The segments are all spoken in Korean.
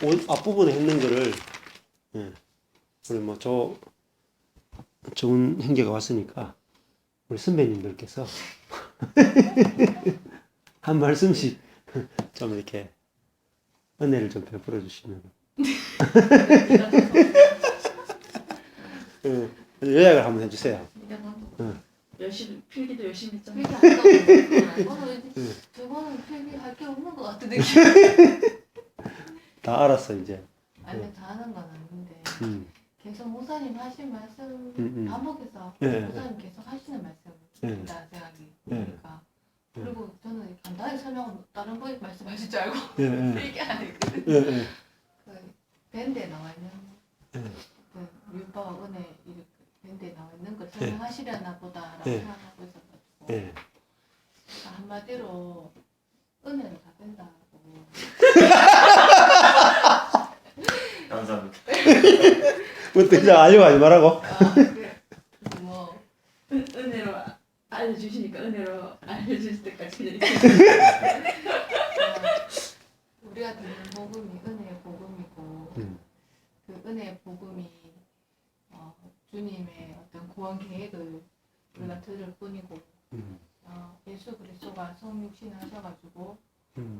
오늘 앞부분에 했는 거를, 예, 우리 뭐 좋은 형제가 왔으니까 우리 선배님들께서 한 말씀씩 좀 이렇게 은혜를 좀 베풀어 주시면. 예, 요약을 한번 해주세요. 열심히 필기도 열심히 했잖아. 필기 한다고 저거는 필기 할 게 없는 것 같은 느낌. 다 알았어 이제. 아니 다 하는 건 아닌데 음. 계속 목사님 하신 말씀 반복해서 예, 목사님 계속 하시는 말씀이다 생각이 보니까 그리고 저는 간단히 설명은 다른 분 말씀하실 줄 알고 필기 안 했거든요. 그 밴드에 나와 있는 그 율법과 은혜 이렇게 밴드에 나와 있는 걸 설명하시려나 보다라고 생각하고 있어가지고 그러니까 한마디로 은혜로 다 된다고. 감사합니다. 뭐 그냥 알려가지 말라고. 그래. 뭐 은혜로 알려주시니까 은혜로 알려주실 때까지 그냥 이렇게. 우리가 듣는 복음이 은혜의 복음이고 그 은혜의 복음이 주님의 어떤 구원 계획을 우리가 들을 뿐이고 예수 그리스도가 성육신 하셔가지고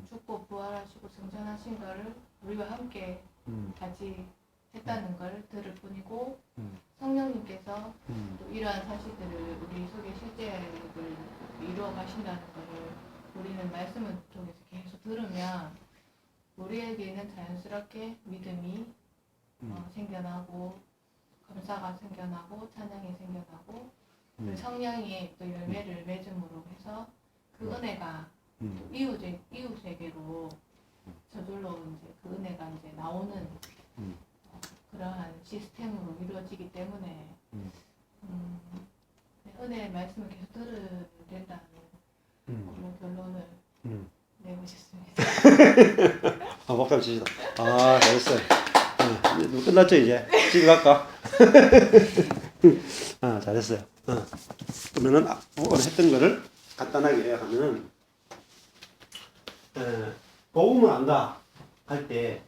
죽고 부활하시고 승천하신 것을 우리와 함께 같이 했다는 걸 들을 뿐이고 성령님께서 또 이러한 사실들을 우리 속에 실제를 이루어 가신다는 것을 우리는 말씀을 통해서 계속 들으면 우리에게는 자연스럽게 믿음이 생겨나고 감사가 생겨나고 찬양이 생겨나고 성령이 또 열매를 맺음으로 해서 그 은혜가 이웃에게로 저절로 이제 그 은혜가 이제 나오는 그러한 시스템으로 이루어지기 때문에 은혜의 말씀을 계속 들어야 된다는 그런 결론을 내고 싶습니다. 박수 치시다. 잘했어요. 끝났죠 이제. 집에 갈까? 잘했어요. 그러면은 오늘 했던 거를 간단하게 요약하면은 복음을 안다 할 때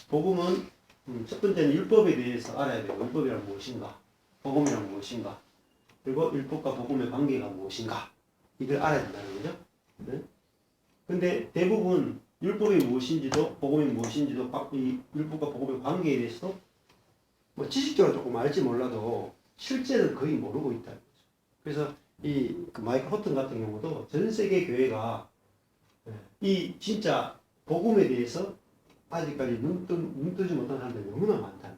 복음은 첫 번째는 율법에 대해서 알아야 돼요. 율법이란 무엇인가? 복음이란 무엇인가? 그리고 율법과 복음의 관계가 무엇인가? 이걸 알아야 된다는 거죠. 네? 근데 대부분 율법이 무엇인지도 복음이 무엇인지도 이 율법과 복음의 관계에 대해서도 뭐 지식적으로 조금 알지 몰라도 실제는 거의 모르고 있다. 그래서 그 마이클 호튼 같은 경우도 전 세계 교회가 이 진짜 복음에 대해서 아직까지 눈 뜨지 못한 사람들이 너무나 많다.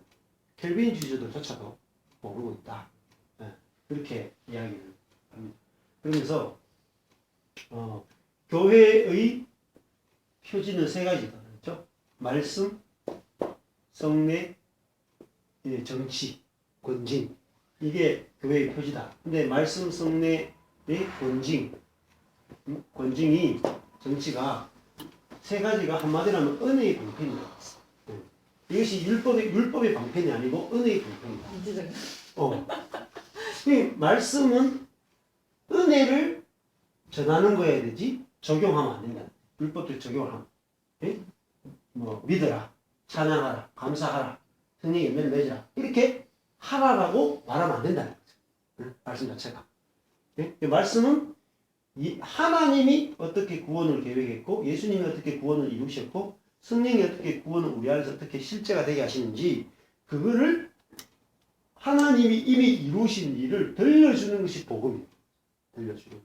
켈빈주의자들조차도 모르고 있다. 그렇게 이야기를 합니다. 그러면서 교회의 표지는 세 가지다. 그렇죠? 말씀, 성례, 정치, 권징. 이게 교회의 표지다. 근데 말씀, 성례의 권징이 정치가 세 가지가 한마디로 하면 은혜의 방편이다. 이것이 율법의 방편이 아니고 은혜의 방편이다. 이 말씀은 은혜를 전하는 거여야 되지 적용하면 안 된다. 율법적 적용을 하면. 뭐 믿어라, 찬양하라, 감사하라, 성령의 열매를 맺으라 이렇게 하라라고 말하면 안 된다는 거죠. 말씀 자체가. 이 말씀은 하나님이 어떻게 구원을 계획했고 예수님이 어떻게 구원을 이루셨고 성령이 어떻게 구원을 우리 안에서 어떻게 실제가 되게 하시는지 그거를 하나님이 이미 이루신 일을 들려주는 것이 복음이에요. 들려주는 거.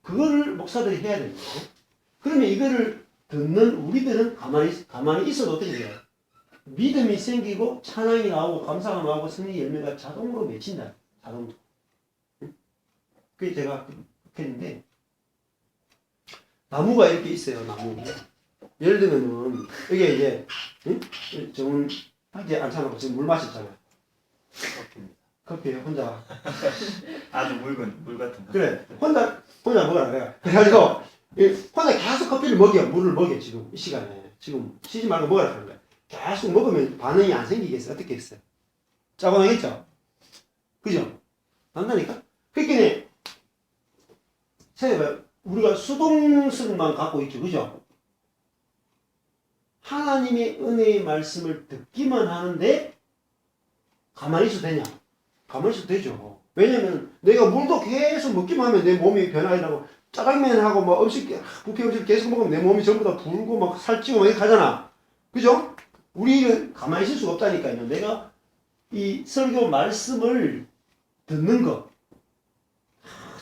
그거를 목사들이 해야 됩니다. 그러면 이거를 듣는 우리들은 가만히 있어도 어떻게 돼요? 믿음이 생기고 찬양이 나오고 감사가 나오고 성령의 열매가 자동으로 맺힌다. 자동으로. 그게 제가 했는데 나무가 이렇게 있어요. 나무. 예를 들면은 이게 이제 좀 이제 안 차놓고 지금 물 마셨잖아요. 커피예요 혼자. 아주 묽은 물 같은 거. 그래 혼자 먹어라 내가. 그래가지고 혼자 계속 커피를 물을 먹여 지금 이 시간에 지금 쉬지 말고 먹으라 그런 거야. 계속 먹으면 반응이 안 생기겠어요? 어떻게 했어요? 짜고 나겠죠? 그죠? 난다니까? 그러니까 생각해봐요. 우리가 수동성만 갖고 있죠. 그죠? 하나님의 은혜의 말씀을 듣기만 하는데 가만히 있어도 되냐? 가만히 있어도 되죠. 왜냐면 내가 물도 계속 먹기만 하면 내 몸이 변화하려고 짜장면하고 뭐 뷔페 음식 계속 먹으면 내 몸이 전부 다 부르고 막 살찌고 막 이렇게 하잖아. 그죠? 우리는 가만히 있을 수가 없다니까요. 내가 이 설교 말씀을 듣는 거,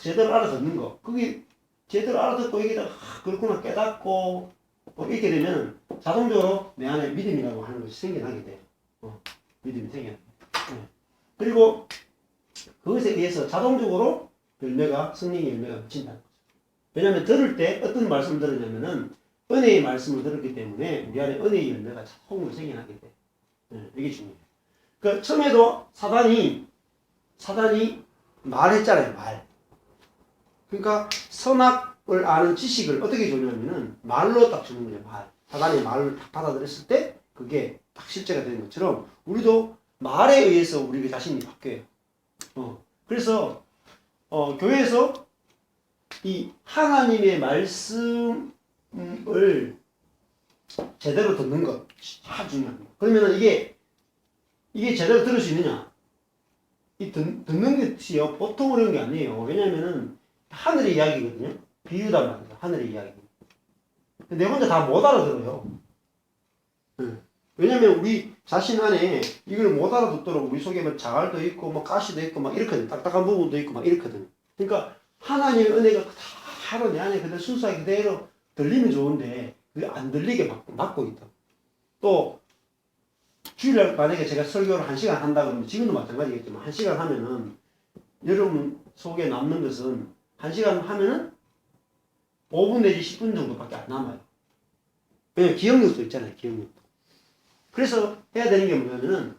제대로 알아듣는 거, 그게 제대로 알아듣고 이게 그렇구나 깨닫고 뭐 이렇게 되면 자동적으로 내 안에 믿음이라고 하는 것이 생겨나게 돼요. 믿음이 생겨나게 돼요. 그리고 그것에 의해서 자동적으로 열매가, 성령의 열매가 맺힌다는 거죠. 왜냐하면 들을 때 어떤 말씀을 들으냐면은 은혜의 말씀을 들었기 때문에 우리 안에 은혜의 열매가 자동으로 생겨나게 돼. 이게 중요해요. 그 처음에도 사단이 말했잖아요, 말. 그러니까 선악을 아는 지식을 어떻게 주냐면은 말로 딱 주는 거예요, 말. 사단이 말을 딱 받아들였을 때 그게 딱 실제가 되는 것처럼 우리도 말에 의해서 우리 자신이 바뀌어요. 그래서 교회에서 이 하나님의 말씀을 제대로 듣는 것 아주 중요합니다. 그러면 이게 제대로 들을 수 있느냐? 이 듣는 것이요 보통 어려운 게 아니에요. 왜냐하면은 하늘의 이야기거든요. 비유단 말이죠. 하늘의 이야기. 내 혼자 다 못 알아들어요. 왜냐면 우리 자신 안에 이걸 못 알아듣도록 우리 속에 뭐 자갈도 있고 뭐 가시도 있고 막 이렇거든. 딱딱한 부분도 있고 막 이렇거든. 그러니까 하나님의 은혜가 그대로 내 안에 그대로 순수하게 그대로 들리면 좋은데 그게 안 들리게 막고 있다. 또 주일날 만약에 제가 설교를 1시간 한다 그러면 지금도 마찬가지겠지만 1시간 하면은 여러분 속에 남는 것은 1시간 하면은 5분 내지 10분 정도밖에 안 남아요. 왜냐면 기억력도 있잖아요. 기억력도. 그래서 해야 되는 게 뭐냐면은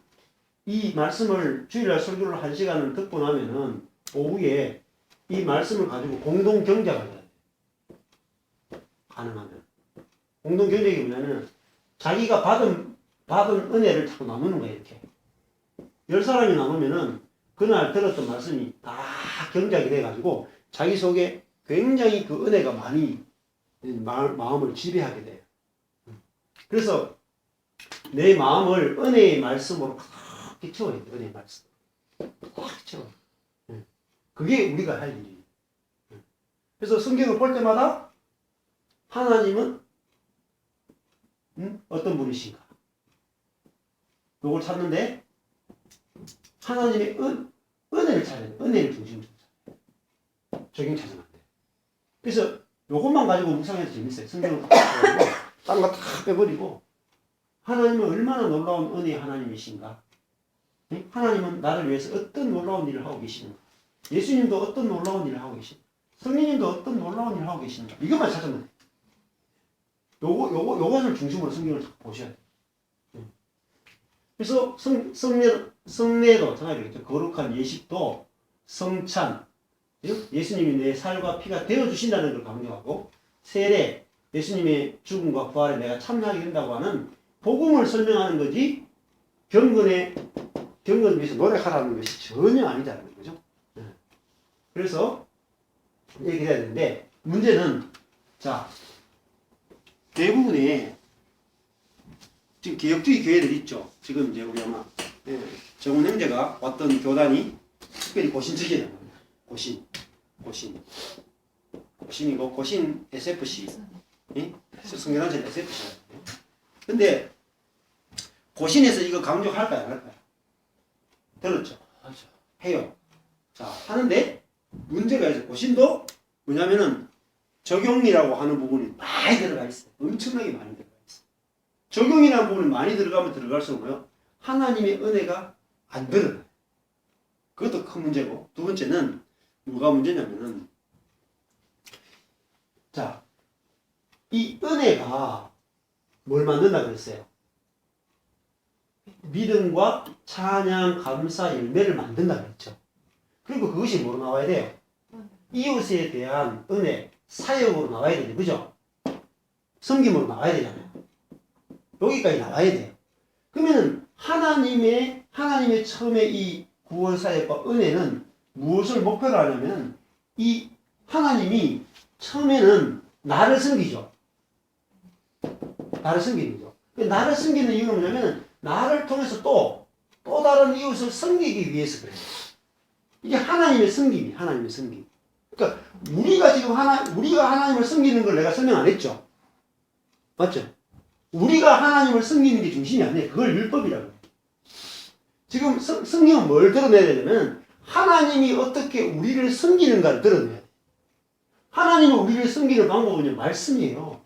이 말씀을 주일날 설교를 1시간을 듣고 나면은 오후에 이 말씀을 가지고 공동 경작을 해야 돼요. 가능하면. 공동 경작이 뭐냐면 자기가 받은 은혜를 자꾸 나누는 거예요. 이렇게 10사람이 나누면은 그날 들었던 말씀이 다 경작이 돼가지고 자기 속에 굉장히 그 은혜가 많이 마음을 지배하게 돼요. 그래서 내 마음을 은혜의 말씀으로 꽉 채워야 돼요. 은혜의 말씀. 꽉 채워요. 그게 우리가 할 일이에요. 그래서 성경을 볼 때마다 하나님은 어떤 분이신가? 요걸 찾는데 하나님의 은혜를 찾아야 돼요. 은혜를 중심으로 찾아야 돼요. 적용 찾으면 안 돼요. 그래서 요것만 가지고 묵상해도 재밌어요. 성경을 딱 빼버리고 다른 거 다 빼버리고 하나님은 얼마나 놀라운 은혜의 하나님이신가? 하나님은 나를 위해서 어떤 놀라운 일을 하고 계시는가? 예수님도 어떤 놀라운 일을 하고 계시는가? 성령님도 어떤 놀라운 일을 하고 계시는가? 이것만 찾으면 돼요. 요것을 중심으로 성경을 보셔야 돼요. 그래서 성례도 정말 거룩한 예식도 성찬, 예수님이 내 살과 피가 되어주신다는 걸 강조하고 세례, 예수님의 죽음과 부활에 내가 참여하게 된다고 하는 복음을 설명하는 거지 경건을 위해서 노력하라는 것이 전혀 아니다는 거죠. 그래서 이렇게 해야 되는데 문제는 자 대부분의 지금 개혁주의 교회들 있죠. 지금 이제 우리 아마 정훈 형제가 왔던 교단이 특별히 고신적이라는 겁니다. 고신이고 고신 SFC 성경단체 SFC. 근데 고신에서 이거 강조할까요? 안 할까요? 들었죠? 해요. 자 하는데 문제가 있어요. 고신도 뭐냐면은 적용이라고 하는 부분이 많이 들어가 있어요. 엄청나게 많이 들어가 있어요. 적용이라는 부분이 많이 들어가면 들어갈수록 뭐요? 하나님의 은혜가 안 들어가요. 그것도 큰 문제고 두 번째는 뭐가 문제냐면은 자, 이 은혜가 뭘 만든다 그랬어요? 믿음과 찬양, 감사, 열매를 만든다 그랬죠. 그리고 그것이 뭐로 나와야 돼요? 이웃에 대한 은혜, 사역으로 나와야 되죠. 그죠? 섬김으로 나와야 되잖아요. 여기까지 나와야 돼요. 그러면 하나님의 처음에 이 구원 사역과 은혜는 무엇을 목표로 하냐면 이 하나님이 처음에는 나를 섬기죠. 나를 섬기는 거죠. 나를 섬기는 이유는 뭐냐면 나를 통해서 또 다른 이웃을 섬기기 위해서 그래요. 이게 하나님의 섬김이 하나님의 섬김. 그러니까 우리가 지금 우리가 하나님을 섬기는 걸 내가 설명 안 했죠. 맞죠? 우리가 하나님을 섬기는 게 중심이 아니에요. 그걸 율법이라고 해요. 지금 성경은 뭘 드러내야 되냐면 하나님이 어떻게 우리를 섬기는가를 드러내야 돼요. 하나님이 우리를 섬기는 방법은 말씀이에요.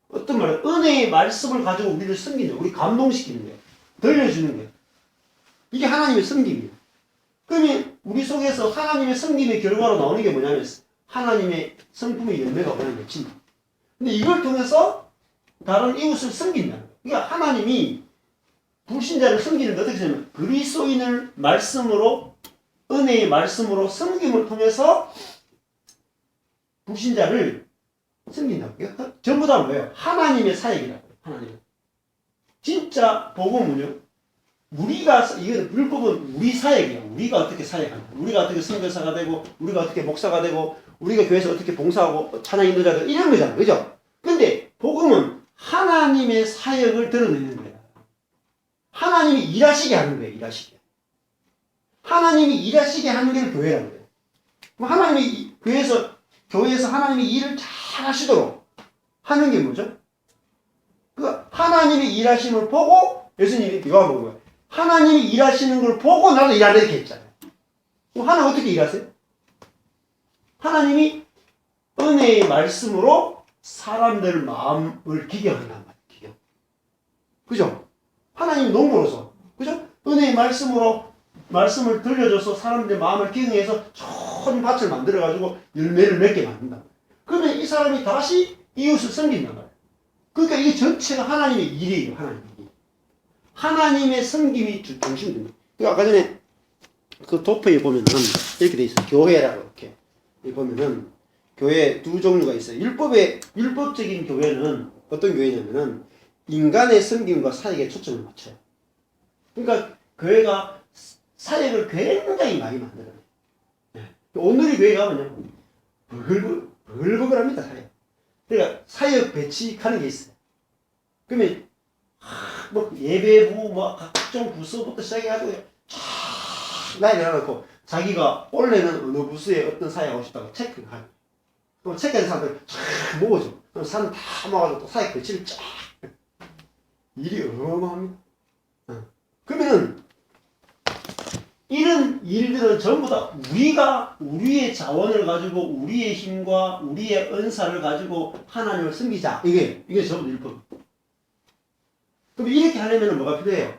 어떤 말은 은혜의 말씀을 가지고 우리를 섬기는 거예요. 우리 감동시키는 거예요. 들려주는 거예요. 이게 하나님의 섬김이에요. 그러면 우리 속에서 하나님의 섬김의 결과로 나오는 게 뭐냐면 하나님의 성품의 열매가 그냥 맺힌다. 근데 이걸 통해서 다른 이웃을 섬긴다는 거예요. 그러니까 하나님이 불신자를 섬기는 게 어떻게 되냐면 그리스도인을 말씀으로 은혜의 말씀으로 섬김을 통해서 불신자를 섬긴다고. 그러니까 전부 다 뭐예요? 하나님의 사역이라고. 하나님. 진짜 복음은요. 이거는 율법은 우리 사역이야. 우리가 어떻게 사역한다. 우리가 어떻게 선교사가 되고, 우리가 어떻게 목사가 되고, 우리가 교회에서 어떻게 봉사하고 찬양 인도자 되고 이런 거잖아, 그죠? 근데 복음은 하나님의 사역을 드러내는 거야. 하나님이 일하시게 하는 거예요. 일하시게. 하나님이 일하시게 하는 게 교회라는 거예요. 그럼 하나님이 교회에서 하나님이 일을 잘 하시도록 하는 게 뭐죠? 그 하나님이 일하심을 보고 예수님이 요한복음 거예요. 하나님이 일하시는 걸 보고 나도 일하라 이렇게 했잖아요. 그럼 하나님 어떻게 일하세요? 하나님이 은혜의 말씀으로 사람들 마음을 기경한단 말이에요. 기경. 그죠? 하나님이 농부로서 그죠? 은혜의 말씀을 들려줘서 사람들의 마음을 기경해서 좋은 밭을 만들어가지고 열매를 맺게 만든다. 그러면 이 사람이 다시 이웃을 섬긴단 말이에요. 그러니까 이게 전체가 하나님의 일이에요. 하나님의 일. 하나님의 섬김이 중심입니다. 아까 전에 그 도표에 보면은 이렇게 돼 있어요. 교회라고 이렇게. 여기 보면은 교회 두 종류가 있어요. 율법적인 교회는 어떤 교회냐면은 인간의 섬김과 사역에 초점을 맞춰요. 그러니까 교회가 사역을 굉장히 많이 만들어요. 네. 오늘의 교회가 뭐냐면 벌벅을 합니다. 사역. 그러니까 사역 배치하는 게 있어요. 그러면 뭐 예배부 뭐 각종 부서부터 시작해가지고 쫙 나열해놓고 자기가 원래는 어느 부서에 어떤 사역하고 싶다고 체크를 하고 그럼 체크하는 사람들 쫙 모아줘. 그럼 사람 다 모아가지고 또 사역 배치를 쫙 일이 어마어마합니다. 그러면은 이런 일들은 전부 다 우리의 자원을 가지고 우리의 힘과 우리의 은사를 가지고 하나님을 섬기자. 이게 전부 율법. 그럼 이렇게 하려면 뭐가 필요해요?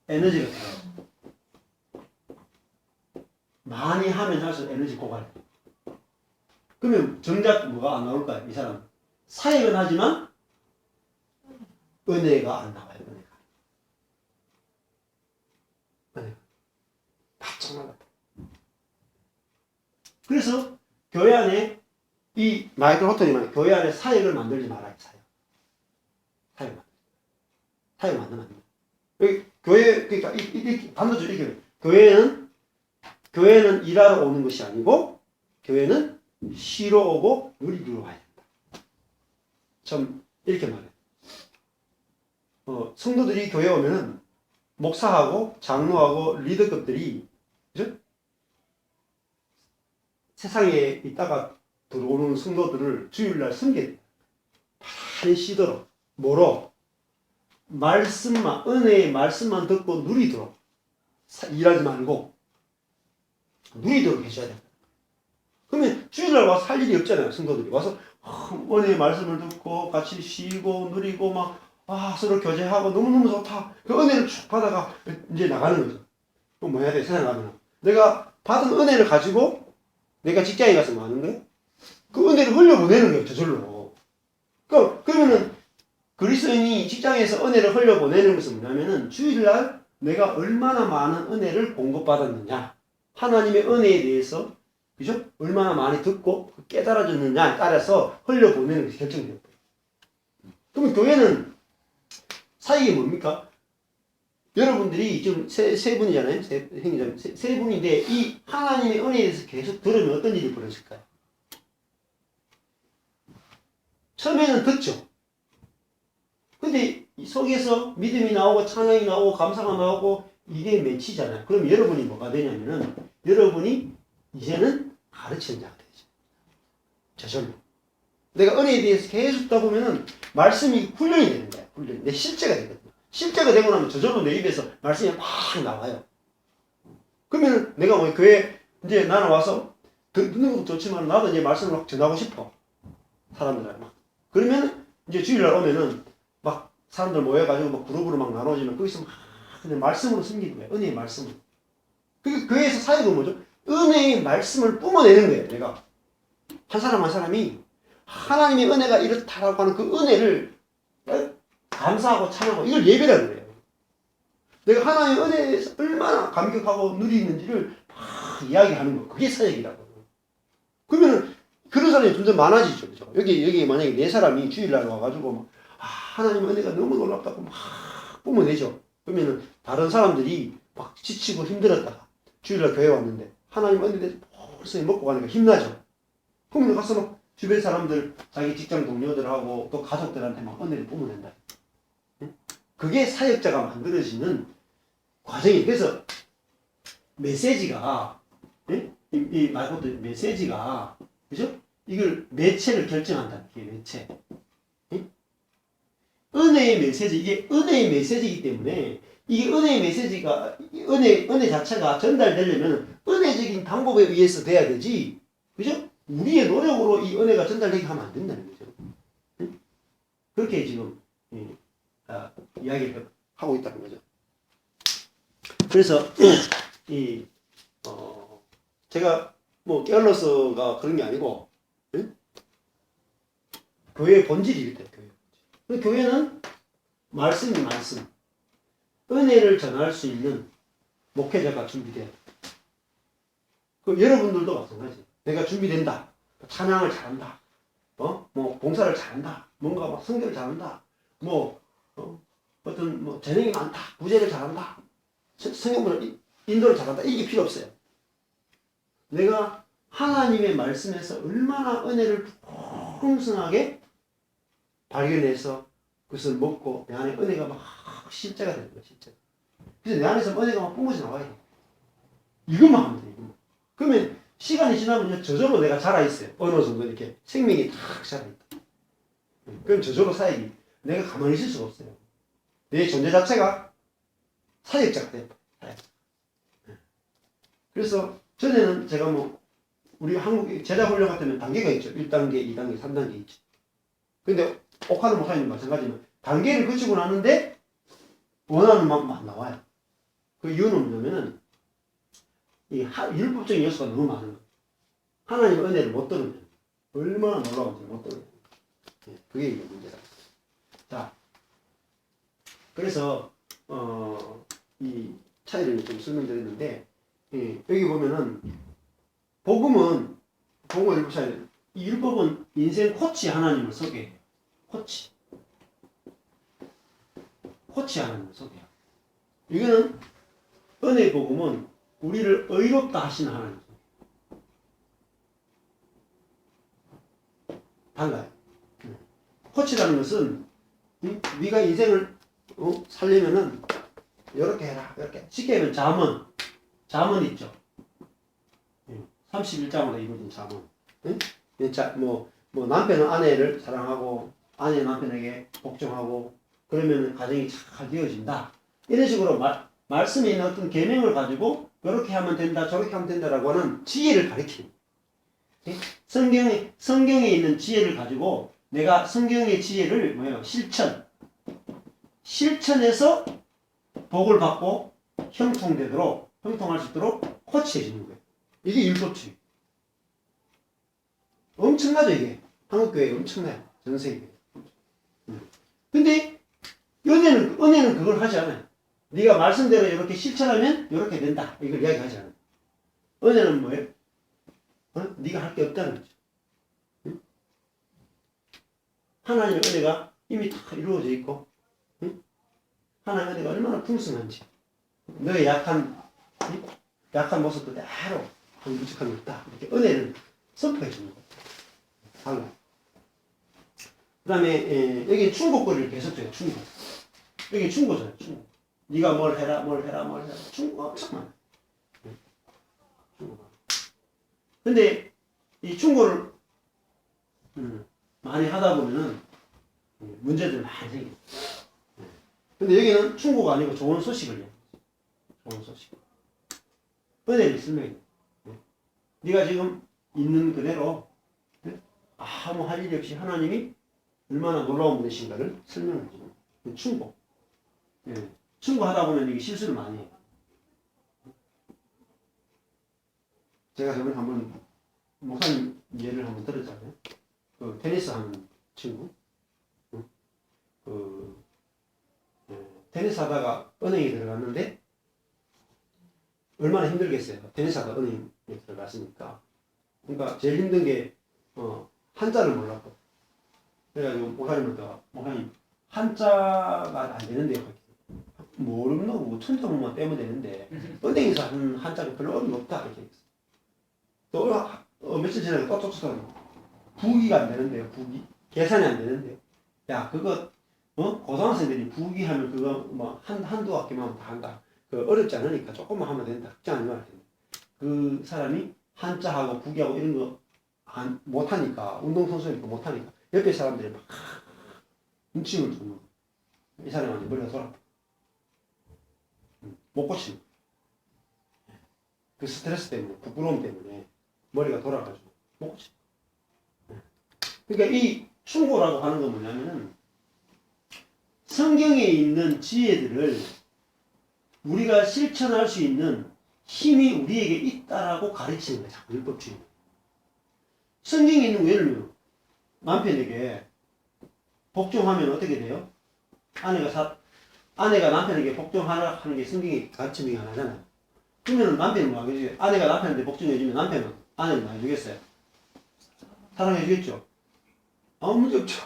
에너지가 필요해요. 많이 하면 할수록 에너지 고갈해요. 그러면 정작 뭐가 안 나올까요? 이 사람은 사역은 하지만 은혜가 안 나와요. 은혜가 바짝 나갔다. 그래서 교회 안에 이 마이클 호턴이 말해 교회 안에 사역을 만들지 말아요. 사역 만들면 안 돼요. 교회 그러니까 이렇게 반대로 이렇게 교회는 일하러 오는 것이 아니고 교회는 쉬러 오고 누리러 와야 된다. 좀 이렇게 말해요. 성도들이 교회 오면은 목사하고 장로하고 리더급들이 그죠? 세상에 있다가 들어오는 성도들을 주일날 섬겨야 돼요. 많이 쉬도록 뭐로? 은혜의 말씀만 듣고 누리도록 일하지 말고 누리도록 해줘야 돼요. 그러면 주일날 와서 할 일이 없잖아요. 성도들이 와서 은혜의 말씀을 듣고 같이 쉬고 누리고 서로 교제하고 너무너무 좋다. 그 은혜를 쭉 받아가 이제 나가는 거죠. 그럼 뭐 해야 돼? 세상 가면 내가 받은 은혜를 가지고 내가 직장에 가서 뭐 하는 거예요? 그 은혜를 흘려보내는 거예요. 저절로. 그러면은 그리스도인이 직장에서 은혜를 흘려보내는 것은 뭐냐면은 주일날 내가 얼마나 많은 은혜를 공급받았느냐, 하나님의 은혜에 대해서 그죠? 얼마나 많이 듣고 깨달아졌느냐에 따라서 흘려보내는 것이 결정돼요. 그러면 교회는 사역이 뭡니까? 여러분들이 지금 세 분이잖아요. 세 분인데 이 하나님의 은혜에 대해서 계속 들으면 어떤 일이 벌어질까요? 처음에는 듣죠. 속에서 믿음이 나오고 찬양이 나오고 감사가 나오고 이게 맺히잖아요. 그럼 여러분이 뭐가 되냐면은 여러분이 이제는 가르치는 자가 되죠. 저절로. 내가 은혜에 대해서 계속 듣다 보면은 말씀이 훈련이 되는 거야. 훈련이. 내 실제가 되거든요. 실제가 되고 나면 저절로 내 입에서 말씀이 막 나와요. 그러면 내가 뭐 교회 이제 나는 와서 듣는 것도 좋지만 나도 이제 말씀을 막 전하고 싶어. 사람들한테 막. 그러면 이제 주일날 오면은 막 사람들 모여가지고 막 그룹으로 막 나눠지면 거기서 막 그냥 말씀으로 숨기는 거예요. 은혜의 말씀을. 그 교회에서 사역은 뭐죠? 은혜의 말씀을 뿜어내는 거예요. 내가 한 사람 한 사람이 하나님의 은혜가 이렇다라고 하는 그 은혜를 감사하고 찬양하고 이걸 예배라는 거예요. 내가 하나님의 은혜에서 얼마나 감격하고 누리는지를 막 이야기하는 거. 그게 사역이라고. 그러면 그런 사람이 점점 많아지죠. 그죠? 여기 만약에 네 사람이 주일날 와가지고 막 하나님의 은혜가 너무 놀랍다고 막 뿜어내죠. 그러면은 다른 사람들이 막 지치고 힘들었다가 주일날 교회 왔는데 하나님 은혜에 대해서 벌써 먹고 가니까 힘나죠. 그러면 가서 막 주변 사람들 자기 직장 동료들하고 또 가족들한테 막 은혜를 뿜어낸다. 그게 사역자가 만들어지는 과정이. 그래서 메시지가 이 말고도 메시지가 그죠? 이걸 매체를 결정한다. 이게 매체. 은혜의 메시지, 이게 은혜의 메시지이기 때문에 이게 은혜의 메시지가 은혜 자체가 전달되려면 은혜적인 방법에 의해서 돼야 되지. 그죠? 우리의 노력으로 이 은혜가 전달되게 하면 안 된다는 거죠. 그렇게 지금 이야기를 하고 있다는 거죠. 그래서 제가 뭐 깨알러서가 그런 게 아니고 교회의 본질이 이렇다. 교회는 말씀이 말씀, 은혜를 전할 수 있는 목회자가 준비돼야 돼. 그 여러분들도 마찬가지. 내가 준비된다. 찬양을 잘한다. 뭐 봉사를 잘한다. 뭔가 막 성경을 잘한다. 어떤 뭐 재능이 많다. 구제를 잘한다. 성경을 인도를 잘한다. 이게 필요 없어요. 내가 하나님의 말씀에서 얼마나 은혜를 풍성하게 발견해서 그것을 먹고 내 안에 은혜가 막 실제가 되는 거야. 실제. 그래서 내 안에서 은혜가 막 뿜어져 나와요. 이것만 하면 돼. 이것만. 그러면 시간이 지나면 저절로 내가 자라있어요. 어느 정도 이렇게 생명이 탁 자라있다. 그럼 저절로 사역이 내가 가만히 있을 수가 없어요. 내 존재 자체가 사역자가 돼요. 그래서 전에는 제가 뭐 우리 한국 제자훈련 같으면 단계가 있죠. 1단계, 2단계, 3단계 있죠. 근데 옥하는 목사님 마찬가지면 단계를 거치고 나는데 원하는 만큼 안 나와요. 그 이유는 뭐냐면은 이 율법적인 요소가 너무 많은 거예요. 하나님의 은혜를 못 들으면 얼마나 놀라운지 못 들으면 그게 이게 문제다. 자, 그래서 이 차이를 좀 설명드렸는데 여기 보면은 복음은 이 율법은 인생 코치 하나님을 소개해요. 코치 하나님을 소개해요. 이거는 은혜 복음은 우리를 의롭다 하시는 하나님. 달라요. 코치라는 것은 네가 인생을 살려면은 이렇게 해라. 이렇게. 쉽게 하면 잠언 있죠. 31장으로 이루어진 잠언. 뭐 남편은 아내를 사랑하고 아내는 남편에게 복종하고 그러면 가정이 잘 되어진다. 이런 식으로 말씀에 있는 어떤 계명을 가지고 이렇게 하면 된다, 저렇게 하면 된다라고 하는 지혜를 가리키는. 성경에 있는 지혜를 가지고 내가 성경의 지혜를 뭐예요? 실천해서 복을 받고 형통할 수 있도록 코치해 주는 거예요. 이게 율법주의. 엄청나죠, 이게. 한국교회 엄청나요. 전 세계. 근데 은혜는 그걸 하지 않아요. 네가 말씀대로 이렇게 실천하면 이렇게 된다. 이걸 이야기하지 않아요. 은혜는 뭐예요? 네가 할 게 없다는 거죠. 응? 하나님의 은혜가 이미 다 이루어져 있고 하나님의 은혜가 얼마나 풍성한지 너의 약한 모습도 대로 부족한 게 없다. 이렇게 은혜를 선포해 주는 거예요. 달라요. 그 다음에 여기 충고거리를 계속 줘요. 충고. 이게 충고잖아요. 충고. 네가 뭘 해라. 충고가 엄청 많아요. 충고가. 근데 이 충고를 많이 하다 보면은 문제들 많이 생겨요. 근데 여기는 충고가 아니고 좋은 소식을 얘기해요. 좋은 소식. 은혜를 설명해. 네가 지금 있는 그대로 아무 할 일이 없이 하나님이 얼마나 놀라운 분이신가를 설명해 주는 충고. 충고하다 보면 이게 실수를 많이 해요. 제가 저번에 한번 목사님 예를 한번 들었잖아요. 그 테니스 하는 친구. 테니스 하다가 은행에 들어갔는데 얼마나 힘들겠어요. 테니스 하다가 은행에 들어갔으니까. 그러니까 제일 힘든 게 한자를 몰랐고. 그래가지고 목사님 한자가 안 되는데요. 모르는 천자문만 떼면 되는데 은행에서 하는 한자가 별로 어려운 거 없다 이렇게 했어요. 또 며칠 전에 또 쫓아가는 부기가 안 되는데요. 부기 계산이 안 되는데요. 야 그거 고등학생들이 부기 하면 그거 뭐 한두 학기만 하면 다 한다. 그 어렵지 않으니까 조금만 하면 된다. 걱정 안 해도 된다. 그 사람이 한자하고 부기하고 이런 거 못하니까 운동선수니까 못하니까 옆에 사람들이 막 눈치를 주는 거예요. 이 사람한테 머리가 돌아. 못 고치는 거예요. 그 스트레스 때문에 부끄러움 때문에 머리가 돌아가지고 못 고치는 거예요. 그러니까 이 충고라고 하는 건 뭐냐면은 성경에 있는 지혜들을 우리가 실천할 수 있는 힘이 우리에게 있다라고 가르치는 거예요. 율법주의. 성경에 있는 거 예를 들면 남편에게 복종하면 어떻게 돼요? 아내가 남편에게 복종하는 게 성경의 가르침이 하나잖아요. 그러면 남편은 뭐 하겠어요? 아내가 남편한테 복종해주면 남편은 아내를 뭐 해주겠어요? 사랑해주겠죠? 아무 문제 없죠.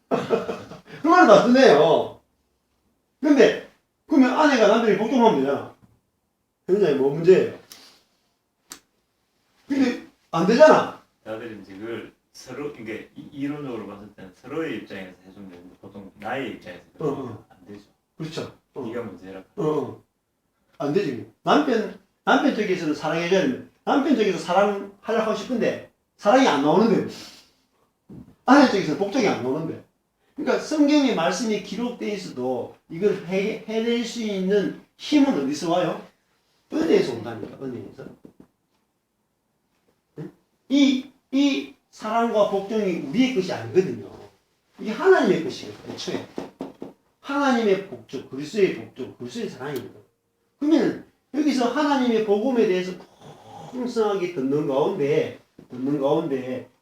그 말은 맞네요. 근데 그러면 아내가 남편이 복종하면 되잖아. 굉장히 뭐 문제예요? 근데 안 되잖아. 다들 이제 그걸 서로 이게 이론적으로 봤을 때는 서로의 입장에서 해주면 되는데 보통 나의 입장에서 안 되죠. 그렇죠. 네가 먼저 해라. 안 되지. 남편 쪽에서는 사랑해줘야 됩니다. 남편 쪽에서 사랑하려고 하고 싶은데 사랑이 안 나오는데 아내 쪽에서는 복종이 안 나오는데. 그러니까 성경의 말씀이 기록되어 있어도 이걸 해낼 수 있는 힘은 어디서 와요? 은혜에서 온다니까. 은혜에서. 이 사랑과 복종이 우리의 것이 아니거든요. 이게 하나님의 것이거든요. 애초에. 하나님의 복종, 그리스도의 복종, 그리스도의 사랑입니다. 그러면 여기서 하나님의 복음에 대해서 풍성하게 듣는 가운데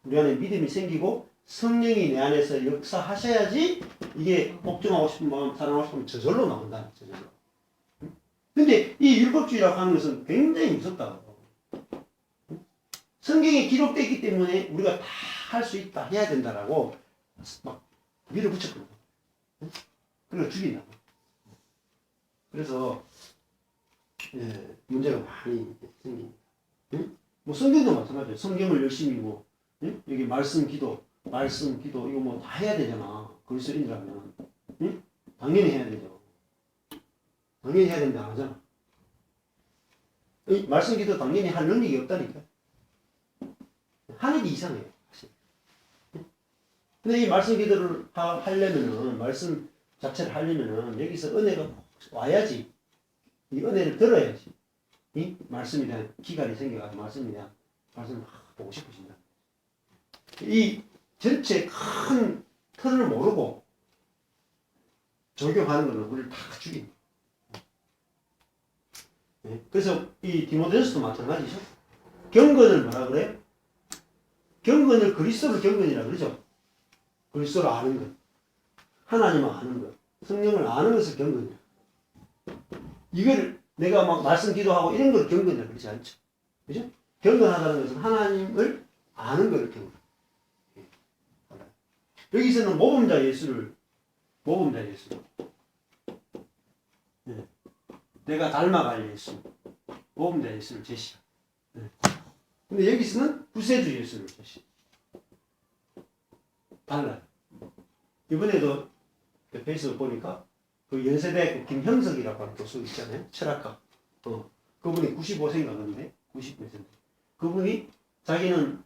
우리 안에 믿음이 생기고 성령이 내 안에서 역사하셔야지 이게 복종하고 싶은 마음, 사랑하고 싶으면 저절로 나온다. 저절로. 근데 이 율법주의라고 하는 것은 굉장히 무섭다고. 성경에 기록되어 있기 때문에 우리가 다 할 수 있다, 해야 된다라고 막 밀어붙였거든요. 그리고 죽인다고. 그래서 문제가 많이 생깁니다. 뭐 성경도 마찬가지예요. 성경을 열심히 뭐 여기 말씀 기도 이거 뭐 다 해야 되잖아. 그리스도인이라면 당연히 해야 되죠. 당연히 해야 된다 안 하잖아. 이 말씀 기도 당연히 할 능력이 없다니까. 하는 게 이상해요. 사실. 근데 이 말씀 기도를 하려면은 말씀 자체를 하려면은 여기서 은혜가 와야지. 이 은혜를 들어야지. 이 말씀에 대한 기갈이 생겨가지고 말씀을 보고 싶으신다. 이 전체 큰 틀을 모르고 적용하는 것은 우리를 다 죽인. 그래서 이 디모데전서도 마찬가지죠. 경건을 뭐라 그래요? 경건을 그리스도를 경건이라 그러죠. 그리스도를 아는 것, 하나님을 아는 것, 성령을 아는 것을 경건이라. 이걸 내가 막 말씀 기도하고 이런 걸 경건이라 그러지 않죠. 그죠? 경건하다는 것은 하나님을 아는 것을 경건. 여기서는 모범자 예수를 내가 닮아갈 예수, 모범자 예수를 제시. 근데 여기서는 구세주 예수를 제시. 달라요. 이번에도 페이스북 보니까 그 연세대 그 김형석이라고 하는 교수 있잖아요. 철학가. 그분이 95세인가 그런데 90몇 세인데 그분이 자기는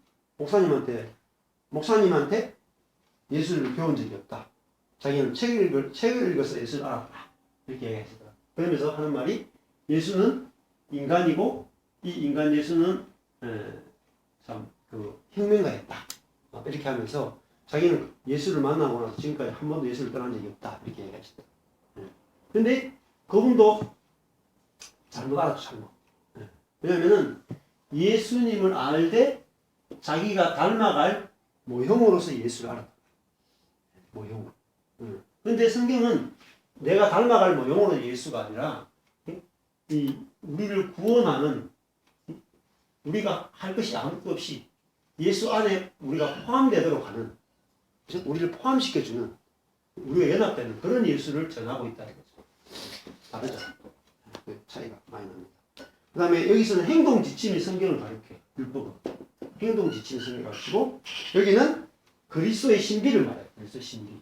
목사님한테 예수를 배운 적이 없다. 자기는 책을 읽어서 예수를 알았다. 이렇게 얘기하시더라. 그러면서 하는 말이 예수는 인간이고 이 인간 예수는 참 그 혁명가였다. 이렇게 하면서 자기는 예수를 만나고 나서 지금까지 한 번도 예수를 떠난 적이 없다. 이렇게 얘기하시더라. 근데 그분도 잘못 알았죠. 잘못. 왜냐면은 예수님을 알되 자기가 닮아갈 모형으로서 예수를 알았다. 모형으로. 근데 성경은 내가 닮아갈 모형으로 예수가 아니라 이 우리를 구원하는 우리가 할 것이 아무것도 없이 예수 안에 우리가 포함되도록 하는 우리를 포함시켜주는 우리가 연합되는 그런 예수를 전하고 있다는 거죠. 다르죠. 차이가 많이 납니다. 그 다음에 여기서는 행동 지침이 성경을 가리켜요. 율법은. 행동 지침이 성경을 가리키고 여기는 그리스도의 신비를 말해요. 그리스도의 신비.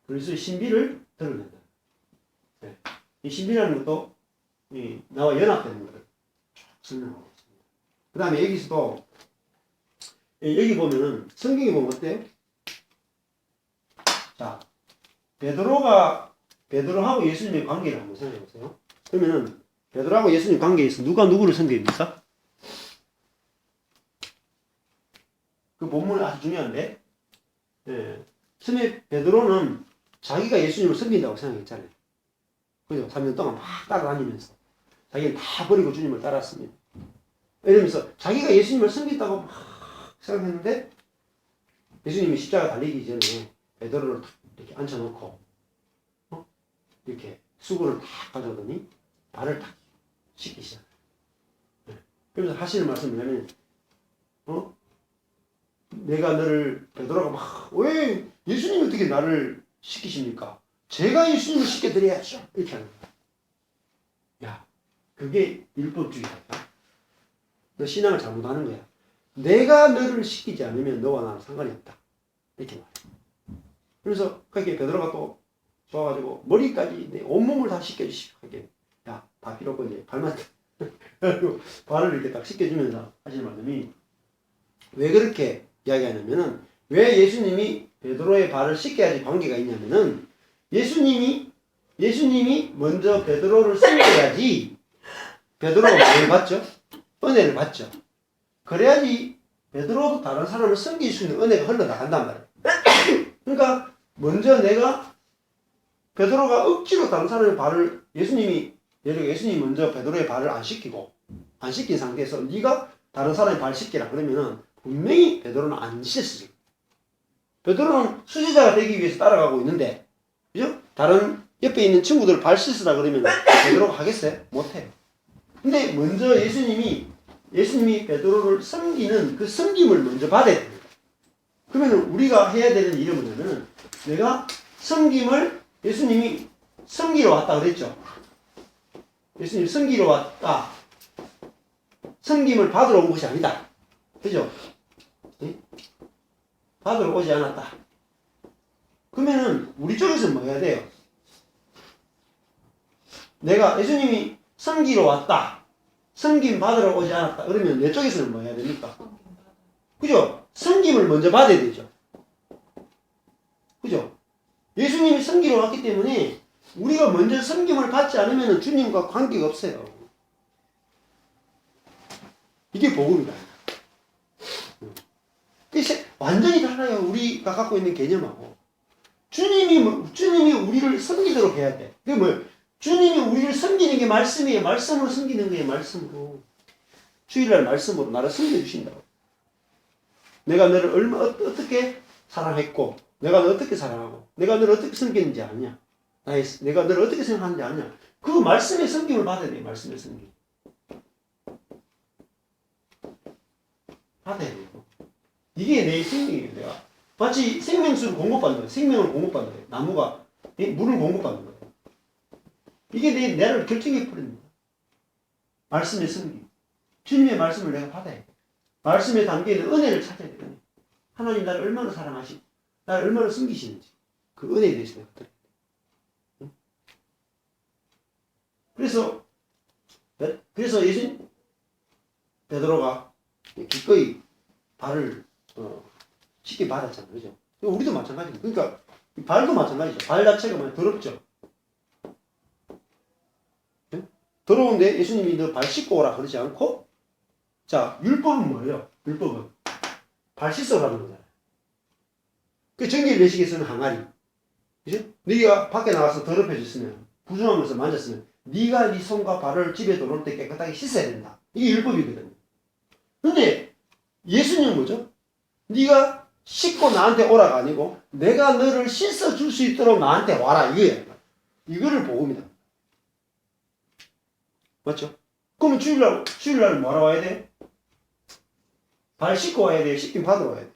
그리스도의 신비를 드러낸다. 네. 이 신비라는 것도 나와 연합되는 것을 설명하고 있습니다. 그 다음에 여기서도 여기 보면은 성경에 보면 어때요? 자, 베드로하고 예수님의 관계를 한번 생각해 보세요. 그러면은 베드로하고 예수님 관계에서 누가 누구를 섬깁니까? 그 본문이 아주 중요한데, 처음에 베드로는 자기가 예수님을 섬긴다고 생각했잖아요. 그죠? 3년 동안 막 따라다니면서 자기는 다 버리고 주님을 따랐습니다. 이러면서 자기가 예수님을 섬긴다고 막 생각했는데 예수님이 십자가 달리기 전에 베드로를 딱 이렇게 앉혀놓고 이렇게 수건을 딱 가져오더니 발을 딱 씻기시잖아요. 그러면서 하시는 말씀이 뭐냐면 내가 너를 베드로가 막 왜 예수님이 어떻게 나를 씻기십니까? 제가 예수님을 씻겨드려야죠. 이렇게 하는 거야. 야, 그게 율법주의다. 너 신앙을 잘못하는 거야. 내가 너를 씻기지 않으면 너와 나는 상관이 없다. 이렇게 말해. 그래서 그렇게 베드로가 또 좋아가지고 머리까지 내 온몸을 다 씻겨주시고 하게. 야, 다 필요 없고 이제 발만 발을 이렇게 딱 씻겨주면서 하시는 말씀이 왜 그렇게 이야기하냐면은 왜 예수님이 베드로의 발을 씻겨야지 관계가 있냐면은 예수님이 먼저 베드로를 섬겨야지 베드로가 뭘 받죠? 은혜를 받죠. 그래야지 베드로도 다른 사람을 섬길 수 있는 은혜가 흘러나간단 말이에요. 그러니까 먼저 베드로가 억지로 다른 사람의 발을 예수님이 먼저 베드로의 발을 안 씻긴 상태에서 네가 다른 사람의 발 씻기라 그러면은 분명히 베드로는 안 씻었어요. 베드로는 수제자가 되기 위해서 따라가고 있는데, 그죠? 다른 옆에 있는 친구들 발 씻으라 그러면 베드로가 하겠어요? 못해요. 근데 먼저 예수님이 베드로를 섬기는 그 섬김을 먼저 받아야 됩니다. 그러면 우리가 해야 되는 일은 뭐냐면은 내가 예수님이 섬기러 왔다 그랬죠? 예수님 섬기러 왔다. 섬김을 받으러 온 것이 아니다. 그죠? 네? 받으러 오지 않았다. 그러면은 우리 쪽에서 뭐 해야 돼요? 내가 예수님이 섬기러 왔다. 섬김 받으러 오지 않았다. 그러면 내 쪽에서는 뭐 해야 됩니까? 그죠? 섬김을 먼저 받아야 되죠. 그죠? 예수님이 섬기러 왔기 때문에 우리가 먼저 섬김을 받지 않으면 주님과 관계가 없어요. 이게 복음이다. 완전히 달라요. 우리가 갖고 있는 개념하고. 주님이 우리를 섬기도록 해야 돼. 그게 뭐예요? 주님이 우리를 섬기는 게 말씀이에요. 말씀으로 섬기는 거예요. 말씀으로. 주일날 말씀으로 나를 섬겨주신다고. 내가 너를 어떻게 사랑했고, 내가 너를 어떻게 사랑하고, 내가 너를 어떻게 섬기는지 아냐. 내가 너를 어떻게 생각하는지 아냐. 그 말씀의 섬김을 받아야 돼요. 말씀의 섬김. 받아야 돼요. 이게 내 생명이에요. 내가 마치 생명수를 공급받는 거예요. 생명을 공급받는 거예요. 나무가 물을 공급받는 거예요. 이게 나를 결정해 버리는 거예요. 말씀의 섬김. 주님의 말씀을 내가 받아야 돼. 말씀에 담겨있는 은혜를 찾아야 돼. 하나님 나를 얼마나 사랑하시고 나를 얼마나 섬기시는지 그 은혜에 대해서 내가 들어야 돼. 그래서 예수님 베드로가 기꺼이 발을 쉽게 받았잖아요. 그죠? 우리도 마찬가지입니다. 그러니까 발도 마찬가지죠. 발 자체가 많이 더럽죠. 네? 더러운데 예수님이 너 발 씻고 오라 그러지 않고, 자, 율법은 뭐예요? 율법은 발 씻어라는 거잖아요. 그 정결례식에서는 항아리. 그죠? 네가 밖에 나가서 더럽혀졌으면, 부정하면서 만졌으면 네가 네 손과 발을 집에 들어올 때 깨끗하게 씻어야 된다. 이게 율법이거든요. 근데 예수님은 뭐죠? 네가 씻고 나한테 오라가 아니고 내가 너를 씻어줄 수 있도록 나한테 와라 이거예요. 이거를 복음이다. 맞죠? 그러면 주일날 뭐하러 와야 돼? 발 씻고 와야 돼? 씻김 받으러 와야 돼?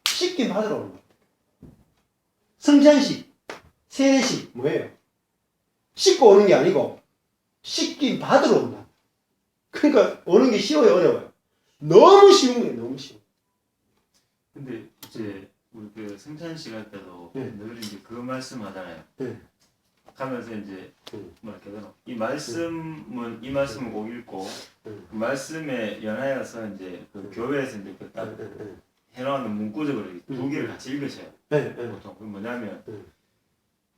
씻김 받으러 오는 거야. 성찬식, 세례식 뭐예요? 씻고 오는 게 아니고 씻김 받으러 온다. 그러니까 오는 게 쉬워요, 어려워요? 너무 쉬운 거예요, 너무 쉬워. 근데 이제 우리 그 성찬 시간 때도 네. 늘 이제 그 말씀 하잖아요. 네. 하면서 이제 네. 뭐랄까 되나 이 말씀은 이 말씀을 꼭 읽고 네. 그 말씀에 연하여서 이제 그 교회에서 이제 그딱 해놓은 문구적으로 두 개를 같이 읽으셔요. 네. 보통 그 뭐냐면 네.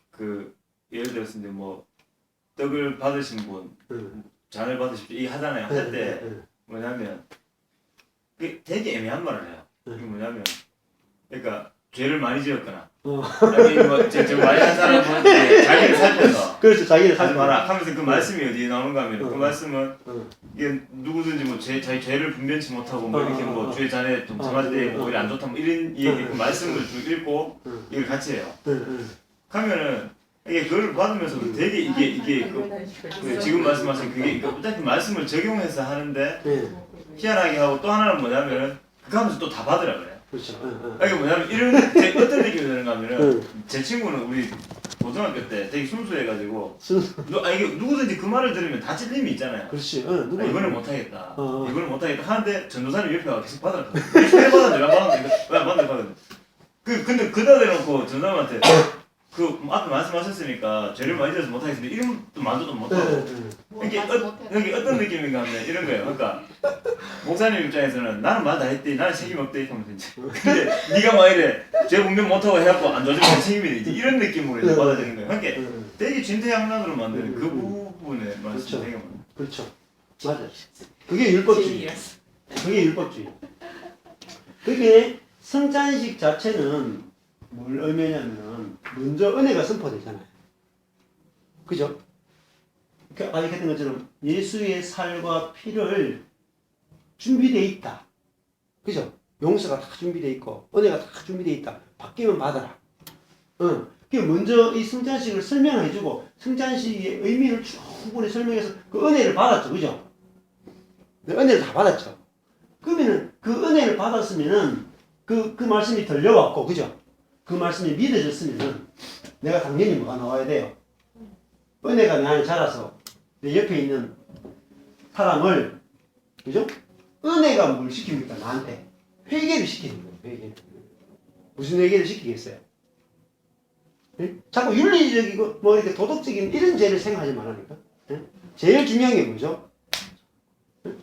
그 예를 들어서 이제 뭐 떡을 받으신 분 잔을 받으십시오 이 하잖아요. 할 때 뭐냐면 그 되게 애매한 말을 해요. 이게 뭐냐면 그러니까 죄를 많이 지었거나 아니 뭐좀 많이 한 사람은 이제 자기를 살펴서 그렇죠, 자기를 하지 마라 하면서 그 말씀이 어디에 나오는가 하면 그 말씀은 응. 이게 누구든지 뭐 자기 죄를 분별치 못하고 뭐 이렇게 뭐 죄 잔에 좀 정할 때뭐 이래 안 좋다 뭐 이런 얘기 그 말씀을 쭉 읽고 이걸 같이 해요. 하면은 이게 그걸 받으면서도 되게 이게 그 지금 말씀하신 그게 어차피 말씀을 적용해서 하는데 희한하게 하고 또 하나는 뭐냐면은 그거 하면서 또 다 받으라 그래요. 그렇죠. 이게 뭐냐면 이런 어떤 느낌이 드는가 하면은 제 친구는 우리 고등학교 때 되게 순수해가지고 이게 누구든지 그 말을 들으면 다 찔림이 있잖아요. 그렇지. 이거는 못하겠다. 이거는 못하겠다 하는데 전도사님 옆에 와 계속 받으라. 왜 받았는데 왜 받았는데 왜 받았는데 근데 그다 대놓고 전도사님한테 그 앞에 말씀하셨으니까 죄를 많이 지어서 못하겠습니다. 이런 말도 못하고 이게 어떤 느낌인가 하면 이런 거예요. 그러니까 목사님 입장에서는 나는 말 다 했대, 나는 책임 없대 하면서 이제 근데 네가 막 이래 죄 분별 못하고 해갖고 안 좋아지면 책임이 되지 이런 느낌으로 이제 받아들이는 거예요. 그러니까 되게 진퇴양난으로 만드는 그 부분에 말씀 되게 많아요. 그렇죠. 맞아요. 그게 율법주의. 그게 율법주의. 그게 성찬식 자체는 뭘 의미하냐면 먼저 은혜가 선포되잖아요. 그죠? 아까 얘기했던 것처럼 예수의 살과 피를 준비되어 있다. 그죠? 용서가 다 준비되어 있고 은혜가 다 준비되어 있다. 바뀌면 받아라. 그 먼저 이 성찬식을 설명해주고 성찬식의 의미를 충분히 설명해서 그 은혜를 받았죠. 그죠? 은혜를 다 받았죠. 그러면은 그 은혜를 받았으면은 그 말씀이 들려왔고, 그죠? 그 말씀이 믿어졌으면은 내가 당연히 뭐가 나와야 돼요? 은혜가 내 안에 자라서 내 옆에 있는 사람을, 그죠? 은혜가 뭘 시킵니까? 나한테 회개를 시키는 거예요. 회개를. 무슨 회개를 시키겠어요? 네? 자꾸 윤리적이고 뭐 이렇게 도덕적인 이런 죄를 생각하지 말라니까. 네? 제일 중요한 게 뭐죠? 네?